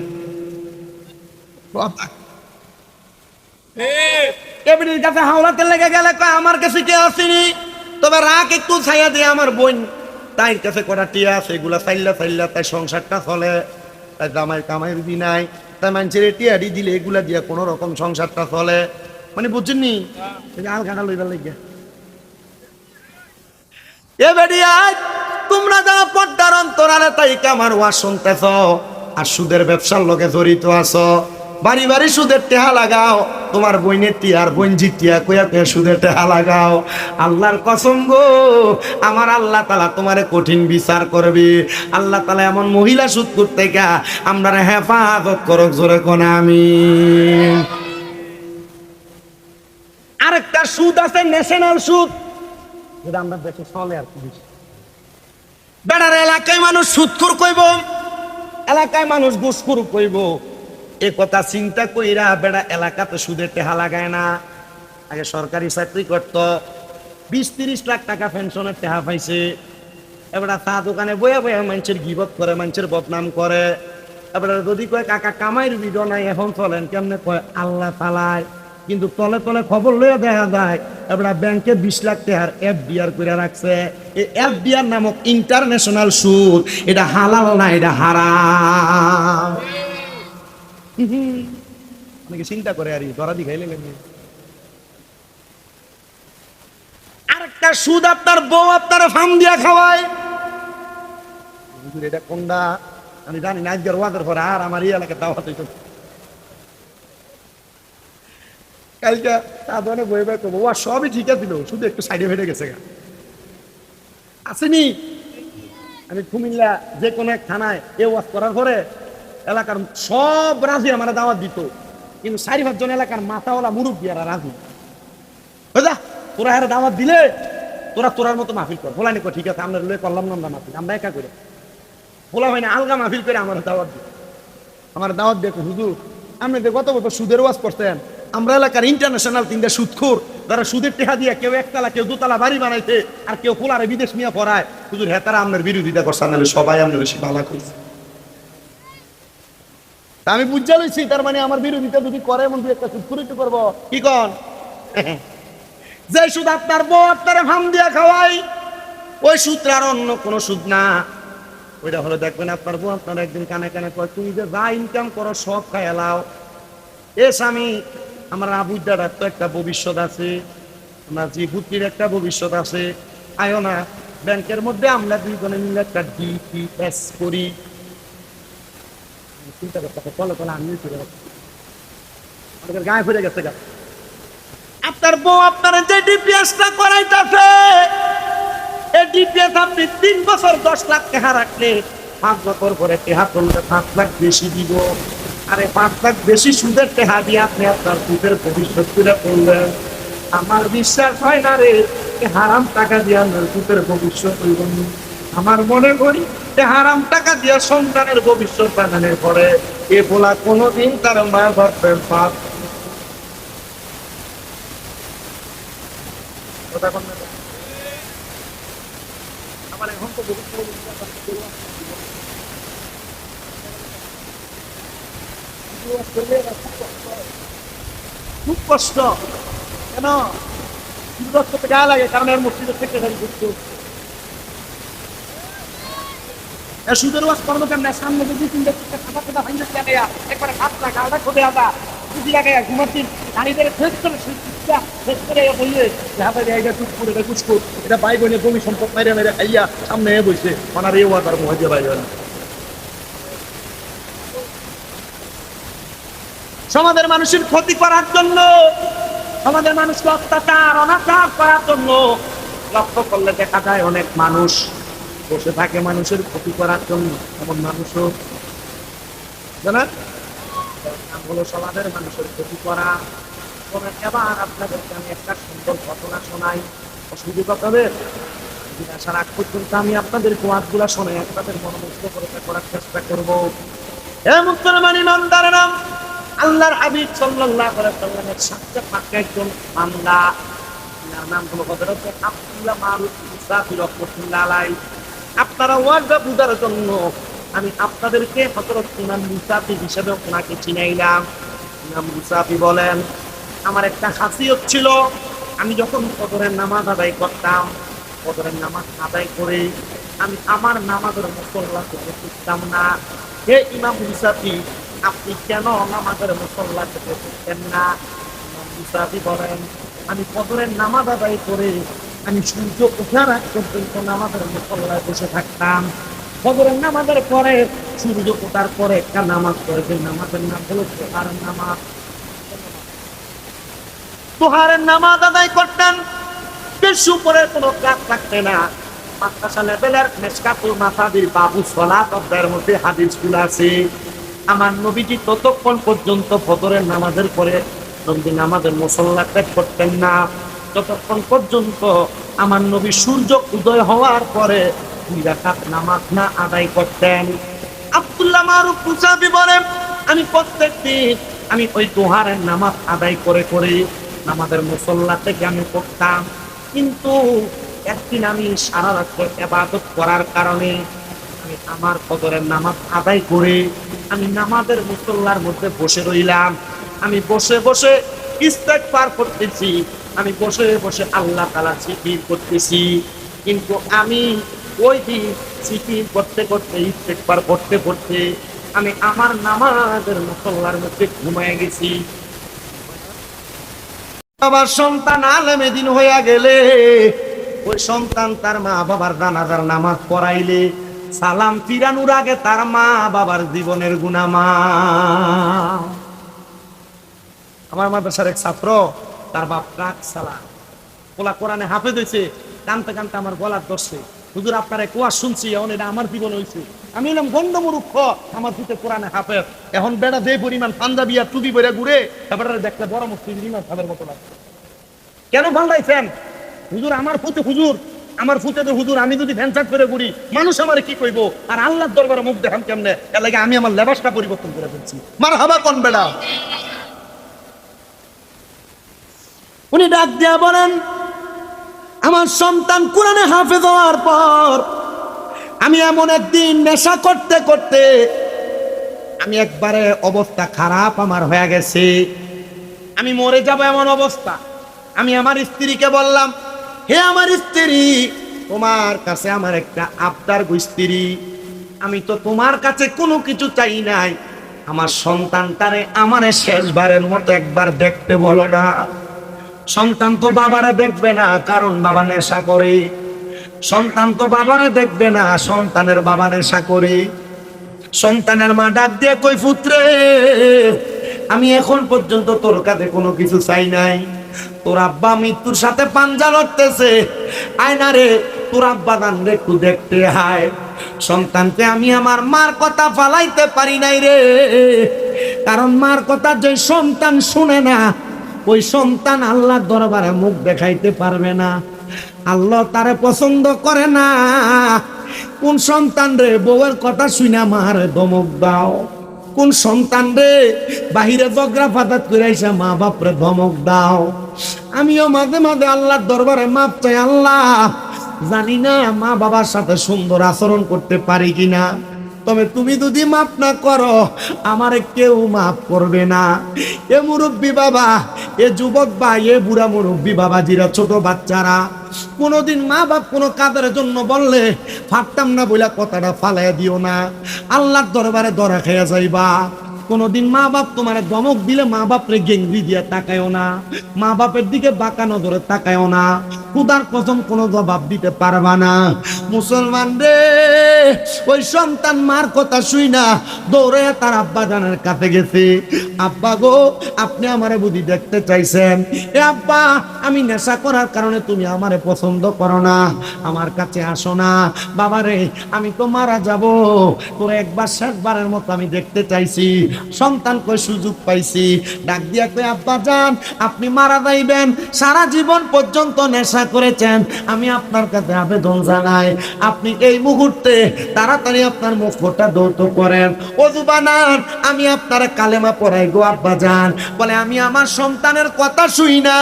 এমনির কাছে হাওলাতে লেগে গেলে কয় আমার কাছে কে আসেনি, তবে রাখ একটু ছাইয়া দিয়ে আমার বোন তাইর কাছে কয়টা টিয়া আছে, এগুলা সাইল্লা সাইল্লা তাই সংসারটা চলে, তাই জামাই কামাইয়ের দি নাই, তাই মানুষের টিয়ারি দিলে এগুলা দিয়ে কোনো রকম সংসারটা চলে। মানে বুঝছেননি, আল খাটা লইবার লাগিয়া। এ বেডিয়া, তোমরা যারা পর্দার অন্তরালে তাই কামার ওয়াজ শুনতেছ আর সুদের ব্যবসার লগে জড়িত আছো, বাড়ি বাড়ি সুদের টেহা লাগাও, তোমার বইনের টিয়ার বোন জিতিয়া কইয়া কইয়া সুদের টেহা লাগাও। আল্লাহর কসম গো, আমার আল্লাহ তাআলা তোমারে কঠিন বিচার করবে। আল্লাহ তাআলা এমন মহিলা সুদ করতে গা আমরা হেফাজত করক, জোরে কোন আমিন। আরেকটা সুদ আছে, ন্যাশনাল সুদ, যেটা আমরা দেশে চলে আর কি। বেড়ার এলাকায় মানুষ সুদখোর কইব, এলাকায় মানুষ ঘুষখোর কইব, এ কথা চিন্তা কইরা বেড়া এলাকাতে সুদের টেহা লাগায় না। আগে সরকারি চাকরি করত, 20-30 লাখ টাকা পেনশনের টেহা পাইছে। এবার চা দোকানে বয়া বয়া মানুষের গিবত করে, মানুষের বদনাম করে। এবার যদি কয় কাকা কামাইর ভিডিও নাই এখন চলেন, কেমনে কয় আল্লাহ তালায়। কিন্তু তলে তলে খবর লইয়া দেখা যায় এবার ব্যাংকে 20 লাখ টাকার এফডিআর করে রাখছে। এই এফডিআর নামক ইন্টারন্যাশনাল সুদ, এটা হালাল না, এটা হারাম। অনেকে চিন্তা করে আর ধরা দি খাইলে আরেকটা সুদ, আপনার বউ আপনার ফার্ম দিয়া খাওয়ায়। এটা কোনটা আমি জানি না। আজকের ওয়াদের পরে আর আমার এই এলাকায় দাওয়াত হইতো, কালকে তাদের বই বই করবো ও সবই ঠিক আছিল, শুধু একটু সাইডে ফেটে গেছে আসেনি। আমি কুমিল্লা যে কোনো এক থানায় এ ওয়াজ করার পরে এলাকার সব রাজি আমার দাওয়াত দিত, কিন্তু 4-5 জন এলাকার মাথাওয়ালা মুরব্বীরা রাজি। যা তোরা হারে দাওয়াত দিলে তোরা তোরার মতো মাহফিল কর। বলা নিকো ঠিক আছে, আমরা লয়ে করলাম না মাহফিল, আমরা একা করে বলা হয় না, আলগা মাহফিল করে আমার দাওয়াত দিই। আমার দাওয়াত দেখো হুজুর আপনি যে গত বছর সুদের ওয়াজ করতেন, আমরা এলাকার ইন্টারন্যাশনাল 3টা সুদখোর যারা সুদের টেহা দিয়ে কেউ একতলা কেউ দোতলা বাড়ি বানাইতে আর কেউ পোলারে বিদেশ নিয়ে পড়ায়, হুজুর হ্যাঁ তারা আপনার বিরোধিতা করছেন, নাহলে সবাই আপনার বেশি ভালো করছে। আমি বুঝা লইছি তার মানে আমার বিরোধিতা যদি করে এমন দুই একটা সুদ একটু করবো কি কন। যে সুদ আপনার বউ আপনার হাম দিয়া খাওয়াই, ওই সূত্রে আর অন্য কোনো সুদ না। ওইটা হলো দেখবেন আপনার বউ আপনার একদিন কানে কানে কয় তুমি যে যা ইনকাম করো সব খায় এলাও। এ স্বামী আমার আবুদার তো একটা ভবিষ্যৎ আছে, আমার জিহুতির একটা ভবিষ্যৎ আছে, আয়ো না ব্যাংকের মধ্যে আমরা দুইজনে মিলে একটা ডিপিএস করি। চিন্তা করতে চলো চলো আমি আমাদের গায়ে ফিরে গেছে। আপনার বউ আপনার যে ডিপিএসটা করাইতেছে, এই ডিপিএস আপনি 3 বছর 10 লাখ টাকা রাখলে 5 বছর পরে টেহা তুলতে 5 লাখ বেশি দিব। আরে 5 লাখ বেশি সুদের টেহা দিয়ে আপনি আপনার সুদের ভবিষ্যৎ করে করলেন। আমার বিশ্বাস হয় না রে, হারাম টাকা দিয়ে আপনার সুদের ভবিষ্যৎ হইব। আমার মনে করি হারাম টাকা দিয়ে সন্তানের ভবিষ্যৎ বানানোর পরে এ বলা কোনোদিন তার মা বাপের পাপ। আমার এখন তো খুব কষ্ট, কেন গায়ে লাগে, কারণ এর মসজিদের সেক্রেটারি করতো সুদের ওয়াজ করবো কেমন। সামনে যদি 3টা খাবার খাবার ভাঙতে লাগাইয়া একবারে হাত লাগা আধা খোদে আদা বুঝি লাগাইয়া ঘুমাচ্ছি গাড়িদের শেষ করে শেষ করে বললে হাতে এইটা টুক করে এটা কুচকো এটা ভাই বোনের জমি সম্পদ মাইরে মেরে খাইয়া সামনে বসে ওনার এই ওয়াজ আর মহাজিয়া বাইরে না। সমাজের মানুষের ক্ষতি করার জন্য, সমাজের মানুষকে অত্যাচার অনাচার করার জন্য লক্ষ্য করলে দেখা যায় অনেক মানুষ বসে থাকে মানুষের ক্ষতি করার জন্য। এমন মানুষও জানেন হলো সমাজের মানুষের ক্ষতি করা। এবার আপনাদেরকে আমি একটা সুন্দর ঘটনা শোনাই, সুযোগ হবে আসার আগ পর্যন্ত আমি আপনাদের ওয়াজগুলা শুনে আপনাদের মনোমুগ্ধ করে করার চেষ্টা করবো। হে মুসলমান ইমানদারেরা, আল্লাহর হাবিব সাল্লাল্লাহু আলাইহি ওয়াসাল্লামের সাথে পাকা একজন বান্দা, তার নাম হলো হযরত আব্দুল্লাহ মারুফ মুসাফি রাহমাতুল্লাহ আলাইহি। আপনারা ওয়াজটা বুঝার জন্য আমি আপনাদেরকে হযরত ইমাম মুসাফি হিসেবে ওনাকে চিনাইলাম। ইমাম মুসাফি বলেন, আমার একটা খাসিয়ত ছিল, আমি যখন ফজরের নামাজ আদায় করতাম, ফজরের নামাজ আদায় করে আমি আমার নামাজের মুসল্লা থেকে উঠতাম না। হে ইমাম মুসাফি, আপনি কেন নামাজের মুসল্লা থেকে উঠতেন না? ইমাম মুসাফি বলেন, আমি ফজরের নামাজ আদায় করে আমি সূর্য ওঠার আগ পর্যন্ত নামাজের মুসল্লায় বসে থাকতাম। ফজরের নামাজের পরে সূর্য ওঠার পরে একটা নামাজ পড়ে, নামাজের নাম হলো তোহারের নামাজ। তোহারের নামাজ আদায় করতেন, বেশি উপরে কোনো কাজ থাকতে না। মাদ্রাসা লেভেলের মেশকাতুল মাসাবির বাবু সালাত অধ্যায়ের মধ্যে হাদিসগুলো আছে। আমার নবীজি ততক্ষণ পর্যন্ত ফজরের নামাজের পরে নবী নামাজের মুসল্লা ত্যাগ করতেন না, ততক্ষণ পর্যন্ত আমার নবী সূর্য উদয় হওয়ার পরে 2 রাকাত নামাজ না আদায় করতেন। আব্দুল্লাহ মারুফ মুসাফি বলেন, আমি প্রত্যেকদিন আমি ওই দুহারের নামাজ আদায় করে করে নামাজের মুসল্লা থেকে আমি পড়তাম। কিন্তু একদিন আমি সারা রাত ইবাদত করার কারণে আমি আমার ফজরের নামাজ আদায় করে আমি নামাজের মুসল্লার মধ্যে বসে রইলাম। আমি বসে বসে ইস্তেগফার করতেছি, আমি বসে বসে আল্লাহ তাআলা জিকির করতেছি। কিন্তু আমি ওই দিন জিকির করতে করতে ইস্তেগফার করতে করতে আমি আমার নামাজের মুসল্লার মধ্যে ঘুমিয়ে গেছি। আমার সন্তান আলেমে দিন হইয়া গেলে ওই সন্তান তার মা বাবার জানাজার নামাজ পড়াইলে সালাম ফিরানোর আগে তার মা বাবার জীবনের গুনাহ মাফ। আমার মাদ্রাসার এক ছাত্র, তার বাপ রাগ সালাম, ওলা কোরআনে হাফেজ হয়েছে, কানতে কানতে আমার গলার ধরছে, হুজুর আপনার এক ওয়াজ শুনছি, এখন এটা আমার জীবন হয়েছে। আমি এলাম গন্ডমূর্খ, আমার দিতে কোরআনে হাফেজ, এখন বেড়া যে পরিমাণ পাঞ্জাবি আর টুপি পরে ঘুরে, তারপরে দেখলে বড় মুফতি ইমাম সাহেবের মতো লাগছে। কেন ভাল্লাইছেন হুজুর? আমার ফুতে হুজুর, আমার ফুতে হুজুর, আমি যদি ভ্যানচাট করে ঘুরি মানুষ আমার কি কইব? আর আল্লাহর দরবারে মুখ দেখাম কেমনে? এর লাগে আমি আমার লেবাসটা পরিবর্তন করে ফেলছি। মারহাবা কোন বেড়া। উনি ডাক দিয়া বলেন, আমার সন্তান কোরআনে হাফেজ হওয়ার পর আমি এমন একদিন নেশা করতে করতে আমি একবারে অবস্থা খারাপ আমার হয়ে গেছে, আমি মরে যাব এমন অবস্থা। আমি আমার স্ত্রীকে বললাম, হে আমার স্ত্রী, তোমার কাছে আমার একটা আবদার গো স্ত্রী, আমি তো তোমার কাছে কোনো কিছু চাই নাই, আমার সন্তানটারে আমারে শেষবারের মতো একবার দেখতে বলো না। সন্তান তো বাবারে দেখবে না, কারণ বাবা নেশা করে। সন্তান তো বাবারে দেখবে না, সন্তানের বাবা নেশা করে। সন্তানের মা ডাক দিয়ে কই, পুত্রে আমি এখন পর্যন্ত তোর কাছে কোনো কিছু চাই নাই, তোর আব্বা মৃত্যুর সাথে পাঞ্জা লড়তেছে, আয়না রে তোর আব্বা গান রে একটু দেখতে হায়। সন্তানকে আমি আমার মার কথা ফালাইতে পারি নাই রে, কারণ মার কথা যে সন্তান শুনে না, ওই সন্তান আল্লাহর দরবারে মুখ দেখাইতে পারবে না, আল্লাহ তারে পছন্দ করে না। কোন সন্তান রে বউয়ের কথা শুনে মারে ধমক দাও? কোন সন্তান রে বাহিরে ঝগড়া ফাদাত করে আইসা মা বাপরে ধমক দাও? আমিও মাঝে মাঝে আল্লাহর দরবারে মাপ চাই, আল্লাহ জানি না মা বাবার সাথে সুন্দর আচরণ করতে পারি কিনা, তবে তুমি যদি মাফ না করো আমারে কেউ মাফ করবে না। এ মুরব্বী বাবা, এ যুবক ভাই, এ বুড়া মুরব্বী বাবা, যারা ছোট বাচ্চারা কোনোদিন মা বাপ কোনো কাজের জন্য বললে ফাটতাম না বইলা কথাটা ফালাই দিও না, আল্লাহর দরবারে ধরা খেয়ে যাইবা। কোনোদিন মা বাপ তোমার ধমক দিলে মা বাপরে গেঙ্গি দিয়া তাকায়ও না, মা বাপের দিকে বাঁকা নজরে তাকায়ও না, খুদার কসম কোনো জবাব দিতে পারবা না। মুসলমান রে, ওই সন্তান মার কথা শুই না দৌড়ে তার আব্বা জানের কাছে গেছে, আব্বা গো আপনি আমারে বুদ্ধি দেখতে চাইছেন? এ আব্বা, আমি নেশা করার কারণে তুমি আমারে পছন্দ করো না, আমার কাছে আসো না। বাবা রে, আমি তো মারা যাব, তোর একবার শেষবারের মতো আমি দেখতে চাইছি। সন্তান কই সুযোগ পাইছি, ডাক দিয়া কই, আব্বা জান আপনি মারা যাইবেন, সারা জীবন পর্যন্ত নেশা করেছেন, আমি আপনার কাছে আবেদন জানাই, আপনি এই মুহূর্তে তাড়াতাড়ি আপনার মুখটা ধৌত করেন, ওযু বানান, আমি আপনার কালেমা পড়াই গো আব্বা জান। বলে আমি আমার সন্তানের কথা শুই না,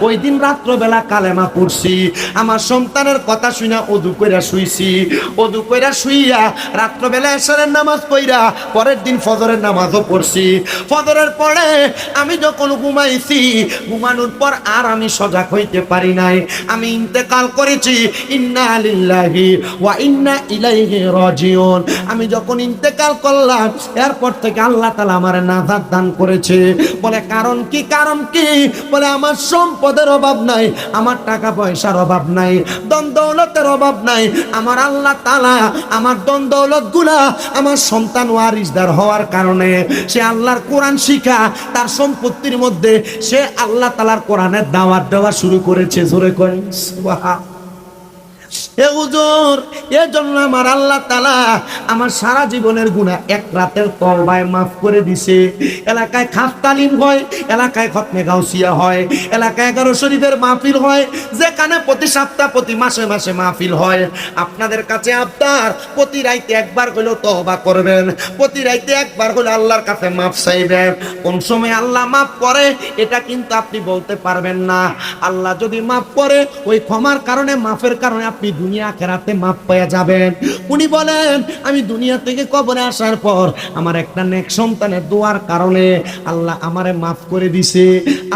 ওই দিন রাত্রবেলা কালেমা পড়ছি, আমার সন্তানের কথা শুই না ওযু কইরা শুইছি, ওযু কইরা শুইয়া রাত্রবেলা এশারের নামাজ পড়া পরের দিন ফজরের নামাজও পড়ছি। ফজরের পরে আমি যখন ঘুমাইছি, ঘুমানোর পর আর আমি সজাগ হইতে পারি নাই, আমি ইন্তেকাল করেছি। ইন্না লিল্লাহি ওয়া ইন্না ইলাইহি রাজিউন। আমি যখন ইন্তেকাল করলাম, এরপর থেকে আল্লাহ তাআলা আমারে নাজাত দান করেছে। বলে কারণ কি? কারণ কি? বলে আমার সম্পদের অভাব নাই, আমার টাকা পয়সার অভাব নাই, ধন দৌলতের অভাব নাই, আমার আল্লাহ তাআলা আমার ধন দৌলত গুলা আমার সন্তান ওয়ারিসদার হওয়ার কারণে সে আল্লাহর কোরআন শিখা তার সম্পত্তির মধ্যে সে আল্লাহ তাআলার কোরআনের দাওয়াত দেওয়া শুরু করেছে। জোরে করেন সুবহান। এ হুজুর, এজন্য আমার আল্লাহ তাআলা আমার সারা জীবনের গুনাহ এক রাতের তওবায় মাফ করে দিছে। এলাকায় খাস তালিম হয়, এলাকায় খতমে গাউসিয়া হয়, এলাকায় 11 শরীফের মাহফিল হয়, যেখানে প্রতি সপ্তাহ প্রতি মাসে মাসে মাহফিল হয়। আপনাদের কাছে আবদার, প্রতি রাইতে একবার হলেও তওবা করবেন, প্রতি রাইতে একবার হলে আল্লাহর কাছে মাফ চাইবেন। কোন সময় আল্লাহ মাফ করে এটা কিন্তু আপনি বলতে পারবেন না। আল্লাহ যদি মাফ করে, ওই ক্ষমার কারণে, মাফের কারণে আপনি দুনিয়া আখিরাতে মাফ পেয়ে যাবেন। উনি বলেন, আমি দুনিয়া থেকে কবরে আসার পর আমার একটা নেক সন্তানের দোয়ার কারণে আল্লাহ আমারে মাফ করে দিছে।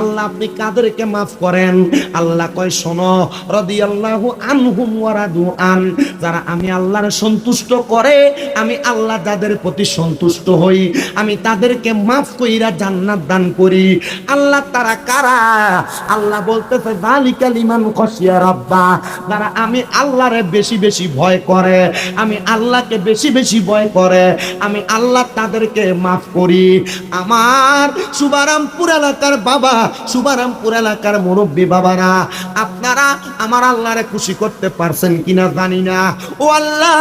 আল্লাহ আপনি কাদেরকে মাফ করেন? আল্লাহ কয়, শোনো, রাদিয়াল্লাহু আনহুম ওয়া রাদু আন, যারা আমি আল্লাহর সন্তুষ্ট করে, আমি আল্লাহ যাদের প্রতি সন্তুষ্ট হই, আমি তাদেরকে মাফ কইরা জান্নাত দান করি। আল্লাহ তারা কারা? আল্লাহ বলতেছে, যালিকা লিমান খাশিয়া রাব্বা, যারা আমি আল্লাহরে বেশি বেশি ভয় করে, আমি আল্লাহকে বেশি বেশি ভয় করে, আমি আল্লাহ তাদেরকে মাফ করি। আমার শুভারামপুর এলাকার বাবা, শুভারামপুর এলাকার মুরব্বী বাবারা, আপনারা আমার আল্লাহরে খুশি করতে পারছেন কিনা জানি না। ও আল্লাহ,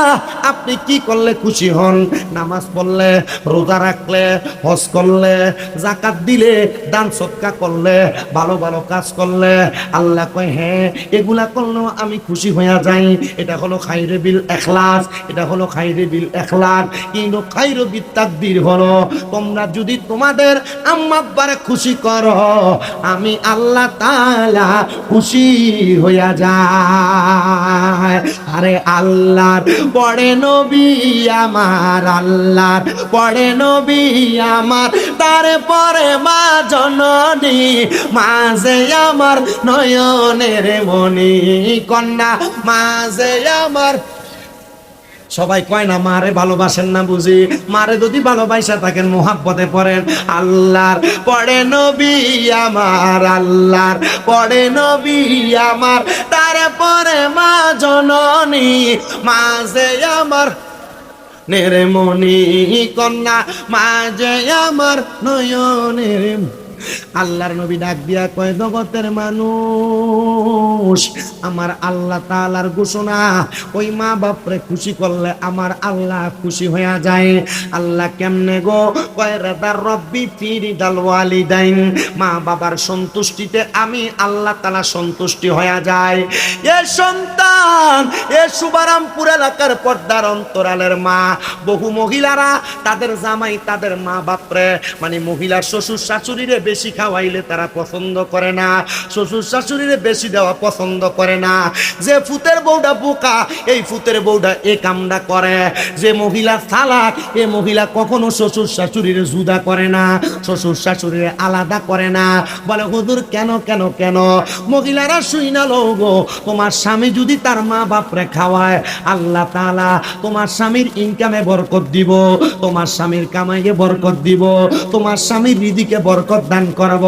আপনি কি করলে খুশি হন? নামাজ পড়লে, রোজা রাখলে, হজ করলে, যাকাত দিলে, দান সদকা করলে, ভালো ভালো কাজ করলে, আল্লাহ কয় হ্যাঁ, এগুলা করলেও আমি খুশি হয়ে যাই। এটা হলো খাইরে বিল ইখলাস, এটা হলো খাইরে বিল ইখলাস। কিন্তু খাইরু বিত তাকদীর হলো, তোমরা যদি তোমাদের আম্মা আব্বারে খুশি করো, আমি আল্লাহ তাআলা খুশি হইয়া যায়। আরে আল্লাহর পড়ে নবী আমার, আল্লাহর পড়ে নবী আমার, তারপরে মা জননী, মাঝে আমার নয়নের মনি কন্যা, মাঝে আমার। সবাই কয় না মারে ভালোবাসেন না বুঝি? মারে যদি ভালোবাসা থাকেন, মোহাব্বতে পড়েন, আল্লাহর পড়ে নবী আমার, আল্লাহর পড়ে নবী আমার, তারপরে মা জননী, মাঝে আমার নেরে মনি কন্যা, মাঝে আমার নয়নের। আল্লাহর নবী ডাক দিয়া কয়, জগতের মানুষ, আমার আল্লাহ তাআলার ঘোষণা, ওই মা বাপরে খুশি করলে আমার আল্লাহ খুশি হয়ে যায়। আল্লাহ কেমনে গো? কয়, রাদার রব্বি ফি রিদাল ওয়ালিদাইন, মা বাবার সন্তুষ্টিতে আমি আল্লাহ তাআলা সন্তুষ্টি হয়ে যায়। এ সন্তান, এ শুভারামপুর এলাকার পর্দার অন্তরালের মা, বহু মহিলারা তাদের জামাই, তাদের মা বাপরে, মানে মহিলার শ্বশুর শাশুড়িরে বেশি খাওয়াইলে তারা পছন্দ করে না, শ্বশুর শাশুড়িরে বেশি দেওয়া পছন্দ করে না। যে ফুতের বউটা বোকা, এই ফুতের বউটা এই কামটা করে। যে মহিলা চালাক, এই মহিলা কখনো শ্বশুর শাশুড়িরে জুদা করে না, শ্বশুর শাশুড়িরে আলাদা করে না। বলে, হুজুর কেন কেন কেন? মহিলারা শুই না লোগো, তোমার স্বামী যদি তার মা বাপরে খাওয়ায়, আল্লাহ তাআলা তোমার স্বামীর ইনকামে বরকত দিব, তোমার স্বামীর কামাইয়ে বরকত দিব, তোমার স্বামীর রিজিকে বরকত দান করব।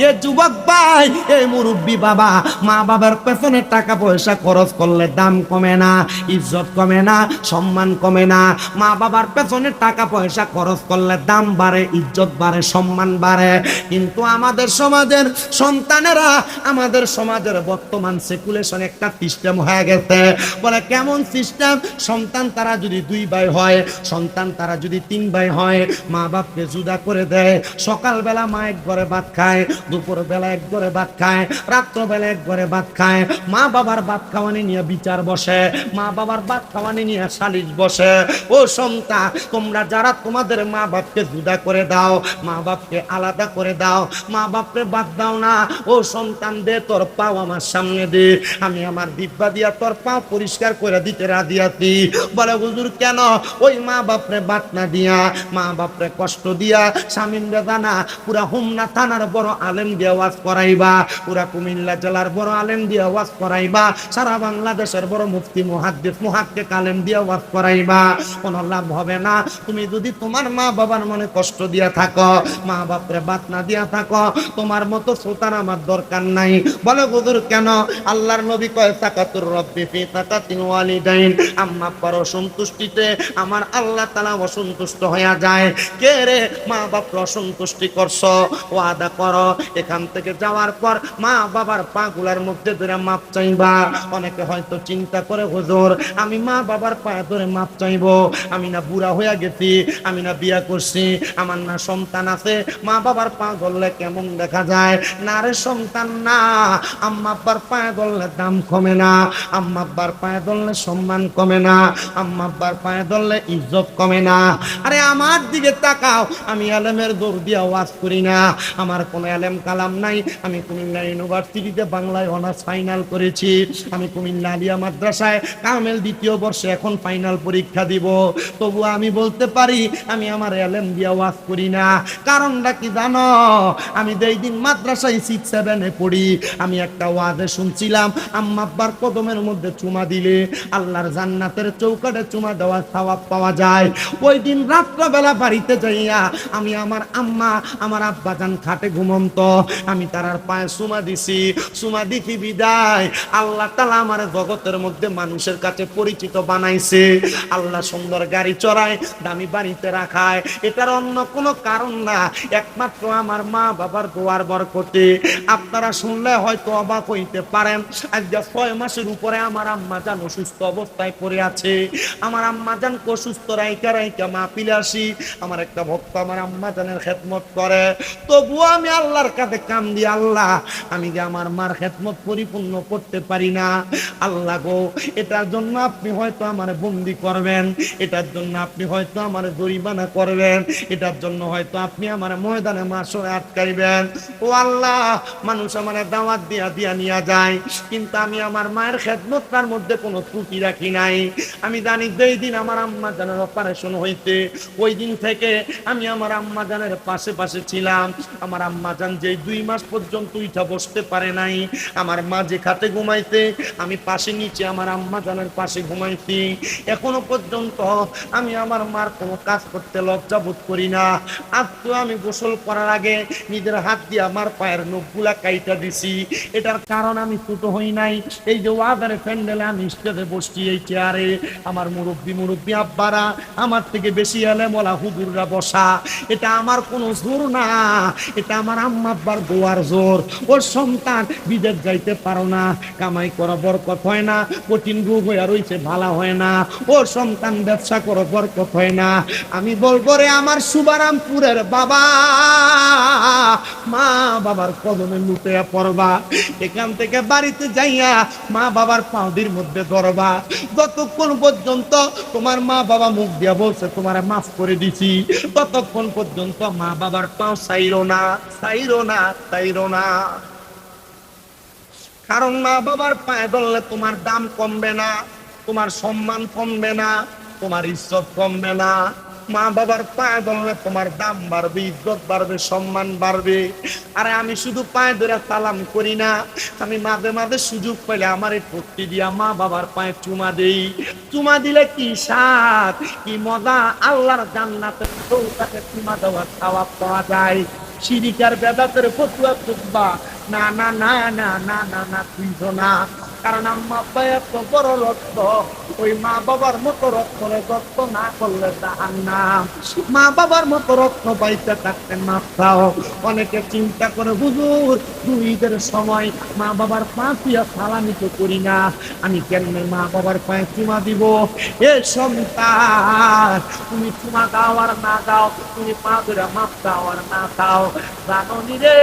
এ যুবক ভাই, এই মুরব্বী বাবা, মা বাবার পেছনে টাকা পয়সা খরচ করলে দাম কমে না, ইজ্জত কমে না, সম্মান কমে না। মা বাবার পেছনে টাকা পয়সা খরচ করলে দাম বাড়ে, ইজ্জত বাড়ে, সম্মান বাড়ে। কিন্তু আমাদের সমাজের সন্তানেরা, আমাদের সমাজের বর্তমান সেকুলেশন একটা সিস্টেম হয়ে গেছে। বলে, কেমন সিস্টেম? সন্তান তারা যদি 2 ভাই হয়, সন্তান তারা যদি 3 ভাই হয়, মা বাপকে জুদা করে দেয়। সকালবেলা মা এক ঘরে ভাত খায়, দুপুর বেলা এক ঘরে ভাত খায়, রাত্রবেলা এক ঘরে ভাত খায়। মা বাবার ভাত খাওয়ানি নিয়ে বিচার বসে, মা বাবার ভাত খাওয়ানি নিয়ে সালিশ বসে। ও সন্তান, তোমরা যারা তোমাদের মা বাপকে জুদা করে দাও, মা বাপকে আলাদা করে দাও, মা বাপকে বাদ দাও না, ও সন্তান দে তোর পাও আমার সামনে দে, আমি আমার দিব্যা দিয়া তোর পাও পরিষ্কার করে দিতে রাজি আছি। বলে, হুজুর কেন? ওই মা বাপরে বাদ না দিয়া, মা বাপরে কষ্ট দিয়া, স্বামীন বেদানা পুরা হোমনা থানার বড় আলেম দিয়ে ওয়াজ করাইবা, পুরা কুমিল্লা জেলার বড় আলেম দিয়ে ওয়াজ করাইবা, সারা বাংলাদেশের বড় মুফতি মুহাদ্দিস মুহাক্কিক আলেম দিয়ে ওয়াজ করাইবা, কোনো লাভ হবে না। তুমি যদি তোমার মা বাবার মনে কষ্ট দিয়া থাকো, মা বাপরে বাদ না দিয়া থাকো, তোমার মতো সুলতান আমার দরকার নাই। বলে, হুজুর কেন? আল্লাহর নবী কয়, তাকাতুর রব্বি ফি তাকাতিল ওয়ালিদাইন, আম্মা আব্বার অসন্তুষ্টিতে আমার আল্লাহ তাআলা অসন্তুষ্ট হয়ে যায়। কে রে? মা বাপ অসন্তুষ্টি করছো, ওয়াদা করো এখান থেকে যাওয়ার পর মা বাবার পা গুলার মধ্যে ধরে মাপ চাইবা। অনেকে হয়তো চিন্তা করে হুজুর আমি মা বাবার পায়ে ধরে মাপ চাইবো, আমি না বুড়া হয়ে গেছি, আমি না বিয়া করছি, আমার না সন্তান আছে, মা বাবার পা ধরলে কেমন দেখা যায়? না রে সন্তান না, আম্মা আব্বার পায়ে ধরলে দাম কমে না, আম্মা আব্বার পায়ে ধরলে সম্মান কমে না, আম্মা আব্বার পায়ে ধরলে ইজ্জত কমে না। আরে আমার দিকে তাকাও, আমি আলেমের দৌড় দিয়া ওয়াজ করি না, আমার কোনো আলেম কালাম নাই, আমি কুমিল্লা ইউনিভার্সিটিতে বাংলায় অনার্স ফাইনাল করেছি, আমি কুমিল্লা আলিয়া মাদ্রাসায় কামেল দ্বিতীয় বর্ষে এখন ফাইনাল পরীক্ষা দিব, তবু আমি বলতে পারি আমি আমার আলেম দিয়া ওয়াজ করি না। কারণটা কি জানো? আমি যেই দিন মাদ্রাসায় 6-7 পড়ি, আমি একটা ওয়াজে শুনছিলাম আম্মা আব্বার কদমের মধ্যে চুমা দিলে আল্লাহর জান্নাতের চৌকাঠে চুমা দেওয়ার সওয়াব পাওয়া যায়। ওই দিন রাত্রবেলা বাড়িতে যাইয়া আমি আমার আম্মা আমার আব্বা জান খাটে ঘুমন্ত, আমি তারার পায়ে চুমা দিছি, চুমা দিছি বিদায় আল্লাহ তাআলা আমার জগতের মধ্যে মানুষের কাছে পরিচিত বানাইছে। আল্লাহ সুন্দর গাড়ি চড়ায়, দামি বাড়িতে রাখায়, এটার অন্য কোনো কারণ না, একমাত্র আমার মা বাবার দোয়ার বরকতে। আপনারা শুনলে হয়তো অবাক হইতে পারেন, আজকে 6 মাসের উপরে আমার আম্মা জান অসুস্থ অবস্থায় পড়ে আছে, আমার আম্মা জান অসুস্থ রাইকা রাইকা মাহফিলে আসি, আমার একটা ভক্ত আমার আম্মা জানের খেদমত করে, তবুও আমি আল্লাহর কাছে কাম দি, আল্লাহ আমি যে আমার মার খেদমত পরিপূর্ণ করতে পারি না, আল্লাহ গো এটার জন্য আপনি হয়তো আমার বন্দি করবেন, এটার জন্য আপনি হয়তো আমার জরিমানা করবেন, এটার জন্য হয়তো আপনি আমার ময়দানে মাসরে আটকাইবেন। ও আল্লাহ, মানুষ আমার দাওয়াত দিয়া দিয়া নিয়ে যায়, কিন্তু আমি আমার মায়ের খেদমতটার মধ্যে কোনো ত্রুটি রাখি নাই। আমি জানি যেই দিন আমার আম্মা জানের অপারেশন হইতে, ওই দিন থেকে আমি আমার আম্মা জানের পাশে পাশে ছিলাম। আমার আম্মা জান যেই 2 মাস পর্যন্ত উঠা বসতে পারে নাই, আমার মা যে খাটে ঘুমাইতে আমি পাশে নিচে আমার আম্মা জানের পাশে ঘুমাইছি, এখনো পর্যন্ত আমি আমার মার কোনো কাজ করতে লজ্জা বোধ করি না। আজ তো আমি গোসল করার আগে নিজের হাত দিয়ে আমার পায়ের নখগুলা কাইটা দিছি, এটার কারণ আমি ছোট হই নাই। এই যে ওয়াদারে প্যান্ডেলে আমি স্টেজে বসছি, এই চেয়ারে আমার মুরব্বী আব্বারা, আমার থেকে বেশি আলেমওয়ালা হুজুররা বসা, এটা আমার কোনো জোর না, এটা আমার আম্মা আব্বার দোয়ার জোর। ওর সন্তান বিদেশ যাইতে পারো না, কামাই করা বরকত হয় না, কঠিন রোগ হয়ে রইছে ভালো হয় না, ওর সন্তান ব্যবসা করো বরকত হয় না। আমি বলবো রে আমার সুবারামপুরের বাবা, মা বাবার কদমে লুটে পড়বা, এখান থেকে বাড়িতে যাইয়া মা বাবার পাউদির মধ্যে ধরবা, যতক্ষণ পর্যন্ত তোমার মা বাবা মুখ দিয়া বলছে তোমার মাফ করে দিছি, ততক্ষণ পর্যন্ত মা বাবার পাও চাইরো না, চাইরো না, চাইরো না। কারণ মা বাবার পায়ে ধরলে তোমার দাম কমবে না, তোমার সম্মান কমবে না, তোমার ইজ্জত কমবে না। মা বাবার পায়ে ধরলে তোমার দাম বাড়বে, ইজ্জত বাড়বে, সম্মান বাড়বে। আরে আমি শুধু পায়ে ধরে সালাম করি না, আমি মাঝে মাঝে সুযোগ পেলে আমার এই ঠোঁটটি দিয়া মা বাবার পায়ে চুমা দেই। চুমা দিলে কি স্বাদ, কি মজা, আল্লাহর জান্নাতের চৌকাঠে চুমা দেওয়ার সওয়াব পাওয়া যায়। শিরিকার বেদাতের ফতুয়া তুলবা না, না, না, না, না, না, না, তুইতো না। কারণ আম্মা আব্বা এত বড় রক্ত, ওই মা বাবার মতো রক্তরে রক্ত না করলে জাহান্নাম। মা বাবার মতো রক্ত পাইতে থাকতে মাপ চাও। অনেকে চিন্তা করে হুজুর ঈদের সময় মা বাবার পা দিয়া সালামি তো করি না, আমি কেমনে মা বাবার পায়ে চুমা দিব? এ সন্তান, তুমি চুমা দাও আর না দাও, তুমি পা ধরে মাপ দাও আর না দাও, জানো নি রে,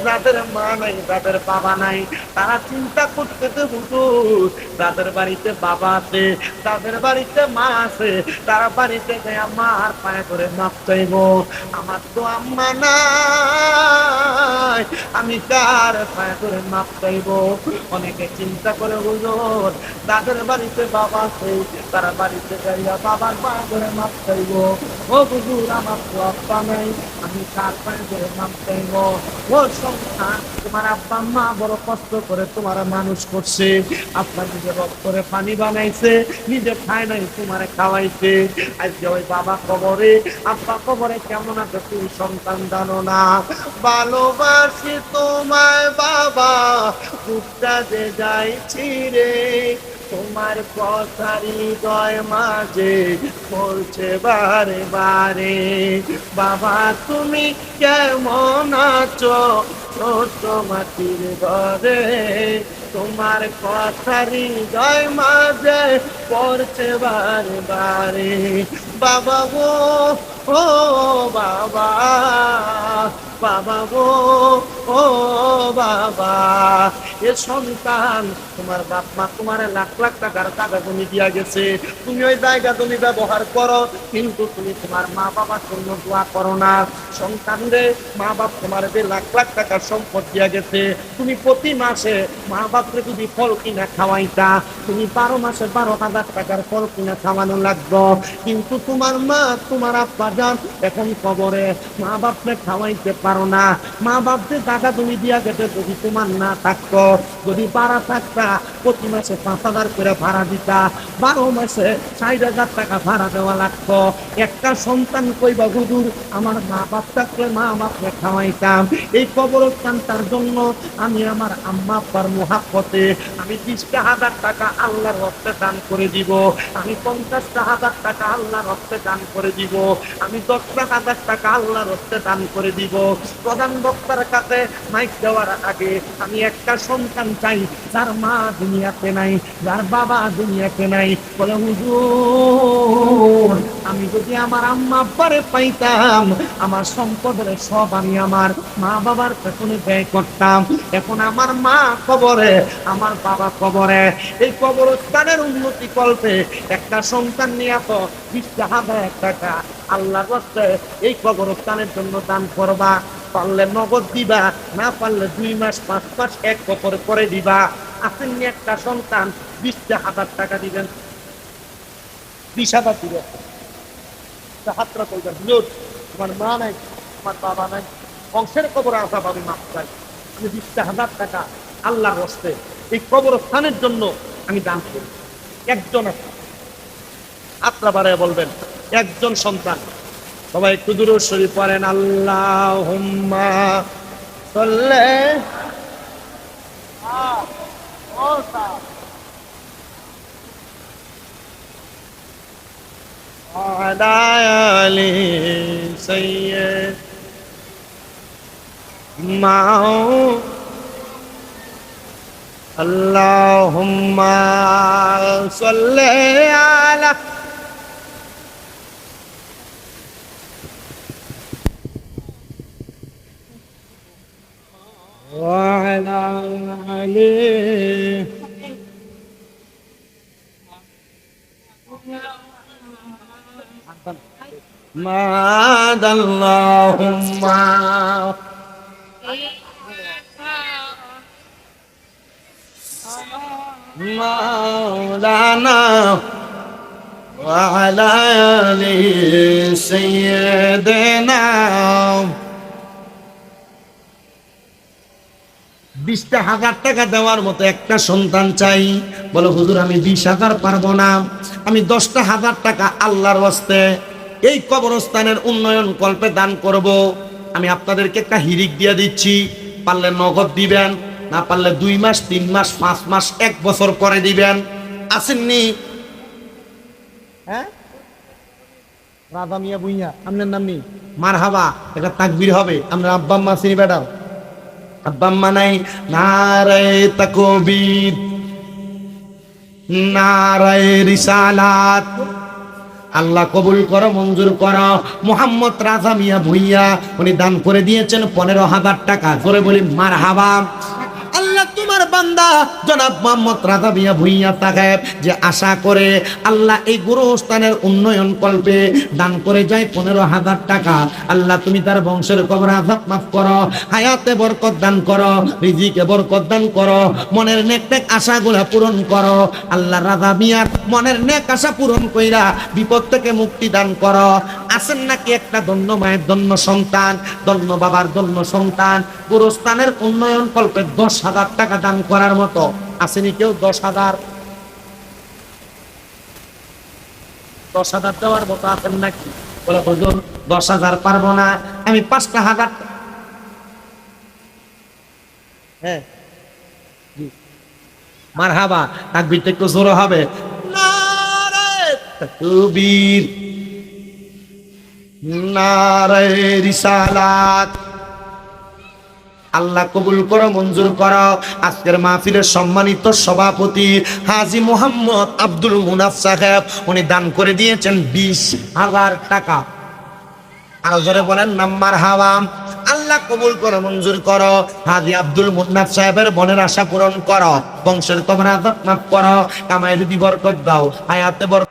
যাদের মা নাই, যাদের বাবা নাই, তারা চিন্তা করতেছে হুজুর যাদের বাড়িতে বাবা আছে, তাদের বাড়িতে মা আছে, তারা বাড়িতে গিয়ে মার পায়ে করে মাপ চাইব। আমার তো আম্মা নাই, আমি কার পায়ে করে মাপ চাইব? অনেকে চিন্তা করে হুজুর তাদের বাড়িতে বাবা আছে, তারা বাড়িতে যাইয়া বাবার পায়ে করে মাপ চাইব। ও হুজুর আমার তো আব্বা নাই, আমি কার পায়ে করে মাপ চাইব? ও সন্তান, তোমার আব্বা মা বড় কষ্ট করে তোমার মানুষ করছে, আপনার নিজের রক্তরে পানি বানাইছে, নিজে খায় নাই তোমারে খাওয়াইছে। আজকে ওই বাবা কবরে, আব্বা কবরে কেমন আছে তুই সন্তান জানো না। ভালোবাসি তোমায় বাবা, বুকটা যে যাইছি রে, তোমার কথা হৃদয় মাঝে বলছে বারে বারে, বাবা তুমি কেমন আছো ছোট মাটির ঘরে, তোমার কথা হৃদয় মাঝে পড়ছে বারে বারে, বাবা গো ও বাবা, বাবা গো ও বাবা। এ সন্তান, তোমার বাপ মা তোমার লাখ লাখ টাকার টাকা জমি দিয়া গেছে, তুমি ওই জায়গা জমি ব্যবহার করো, কিন্তু তুমি তোমার মা বাবার জন্য দোয়া করো না। সন্তান রে, মা বাপ তোমার যে লাখ লাখ টাকার সম্পদ দিয়া গেছে, তুমি প্রতি মাসে মা বাপরে যদি ফল কিনা খাওয়াইতা, তুমি 12 মাসে 12,000 টাকার ফল কিনা খাওয়ানো লাগতো, কিন্তু তোমার মা তোমার আব্বা যান এখন কবরে, মা বাপরে খাওয়াইতে পারো না। মা বাপকে টাকা তুমি দিয়া গেছে, যদি তোমার না থাকতো, যদি ভাড়া থাকতা, প্রতি মাসে 5,000 করে ভাড়া দিতা, 12 মাসে 60,000 টাকা ভাড়া দেওয়া লাগতো। একটা সন্তান কইবা হুজুর আমার মা বাপ থাকলে মা বাপকে খাওয়াইতাম, এই কবরস্থানটার জন্য আমি আমার আম্মা আব্বার মুহাব্বতে আমি 20,000 টাকা আল্লাহর হস্তে দান করে দিব, আমি 50,000 টাকা আল্লাহর হস্তে দান করে দিব, আমি 10,000 টাকা আল্লাহর হস্তে দান করে দিব। প্রধান বক্তার কাছে মাইক দেওয়ার আগে আমি একটা সন্তান চাই যার মা দুনিয়াতে নাই, যার বাবা দুনিয়াতে নাই, বলে হুজুর আমি যদি আমার আম্মা আব্বারে পাইতাম, আমার সম্পদের সব আমি আমার মা বাবার পেছনে ব্যয় করতাম। এখন আমার মা কবরে, আমার বাবা কবরে, এই কবরস্থানের উন্নতি কল্পে একটা সন্তান নিয়ে তো 20,000 টাকা আল্লাহর রাস্তে এই কবরস্থানের জন্য দান করবা। পারলে নগদ দিবা, না পারলে 2 মাস 5 মাস 1 বছর করে দিবা। আসেননি একটা সন্তান 20,000 টাকা দিবেন, 20,000 দিবেন, হাতটা করবেন হুজুর আমার মা নাই, আমার বাবা নাই, বংশের কবর আসাব আমি মাপ চাই, আমি 20,000 টাকা আল্লাহর রাস্তে এই কবরস্থানের জন্য আমি দান করি। একজন হাতটা বাড়ায় বলবেন, একজন সন্তান। সবাই একটু দুরূদ শরীফ পড়েন, আল্লাহুম্মা সাল্লি আলা আলি সাইয়্যিদিনা আল্লাহুম্মা সাল্লি আলা وعلى آله ماد اللهم مولانا وعلى آل سيدنا 20,000 টাকা দেওয়ার মতো একটা সন্তান চাই। বলে হুজুর আমি 20,000 পারবো না, আমি 10,000 টাকা আল্লাহর ওয়াস্তে এই কবরস্থানের উন্নয়ন কল্পে দান করব। আমি আপনাদেরকে একটা হিরিক দিয়ে দিচ্ছি, পারলে নগদ দিবেন, না পারলে 2 মাস 3 মাস 5 মাস 1 বছর পরে দিবেন। আসেননি? হ্যাঁ, রাধা মিয়া বুইয়া আপনার নাম নেই? মারহাবা, এটা তাকবীর হবে। আমরা আব্বা আম্মা চিনি বেটা, আব্বা আম্মা নাই? নারায়ে তাকবীর, নারায়ে রিসালাত। আল্লাহ কবুল করো, মঞ্জুর করো। মোহাম্মদ রাজা মিয়া ভুইয়া উনি দান করে দিয়েছেন 15,000 টাকা। জোরে বলি মারহাবা। আল্লাহ তোমার বান্দা জনাব মোহাম্মদ রাজা মিয়া ভুইয়া সাহেব যে আশা করে আল্লাহ এই গুরুস্থানের উন্নয়ন কল্পে দান করে যায় 15,000 টাকা। আল্লাহ তুমি তার বংশের কবর আযাব মাফ করো, হায়াতে বরকত দান করো, রিজিকে বরকত দান করো, মনের নেক নেক আশাগুলা পূরণ করো। আল্লাহ রাজা মিয়ার মনের নেক আশা পূরণ কইরা বিপদ থেকে মুক্তি দান করো। আছেন নাকি একটা ধন্য মায়ের ধন্য সন্তান, ধন্য বাবার ধন্য সন্তান, গুরুস্থানের উন্নয়ন কল্পে 10,000 টাকা দান করার মতো আসেনি কেউ? 10,000 দেওয়ার মতো আছেন নাকি? বলে হুজুর 10,000 পারবো না, আমি 5,000। হ্যাঁ মারহাবা, তাকবীরটা একটু জোরে হবে। নারে তাকবীর, নারে রিসালাত। আল্লাহ কবুল করো, মঞ্জুর করো। আজকের মাহফিলের সম্মানিত সভাপতি হাজী মোহাম্মদ আব্দুল মুনাফ সাহেব, উনি দান করে দিয়েছেন 20,000 টাকা। আরো জোরে বলেন না মারহাবা। আল্লাহ কবুল করো, মঞ্জুর করো। হাজী আব্দুল মুনাফ সাহেবের মনের আশা পূরণ করো, বংশের তোমরা মাফ করো, কামাই রুজি বরকত দাও, হায়াতে বরকত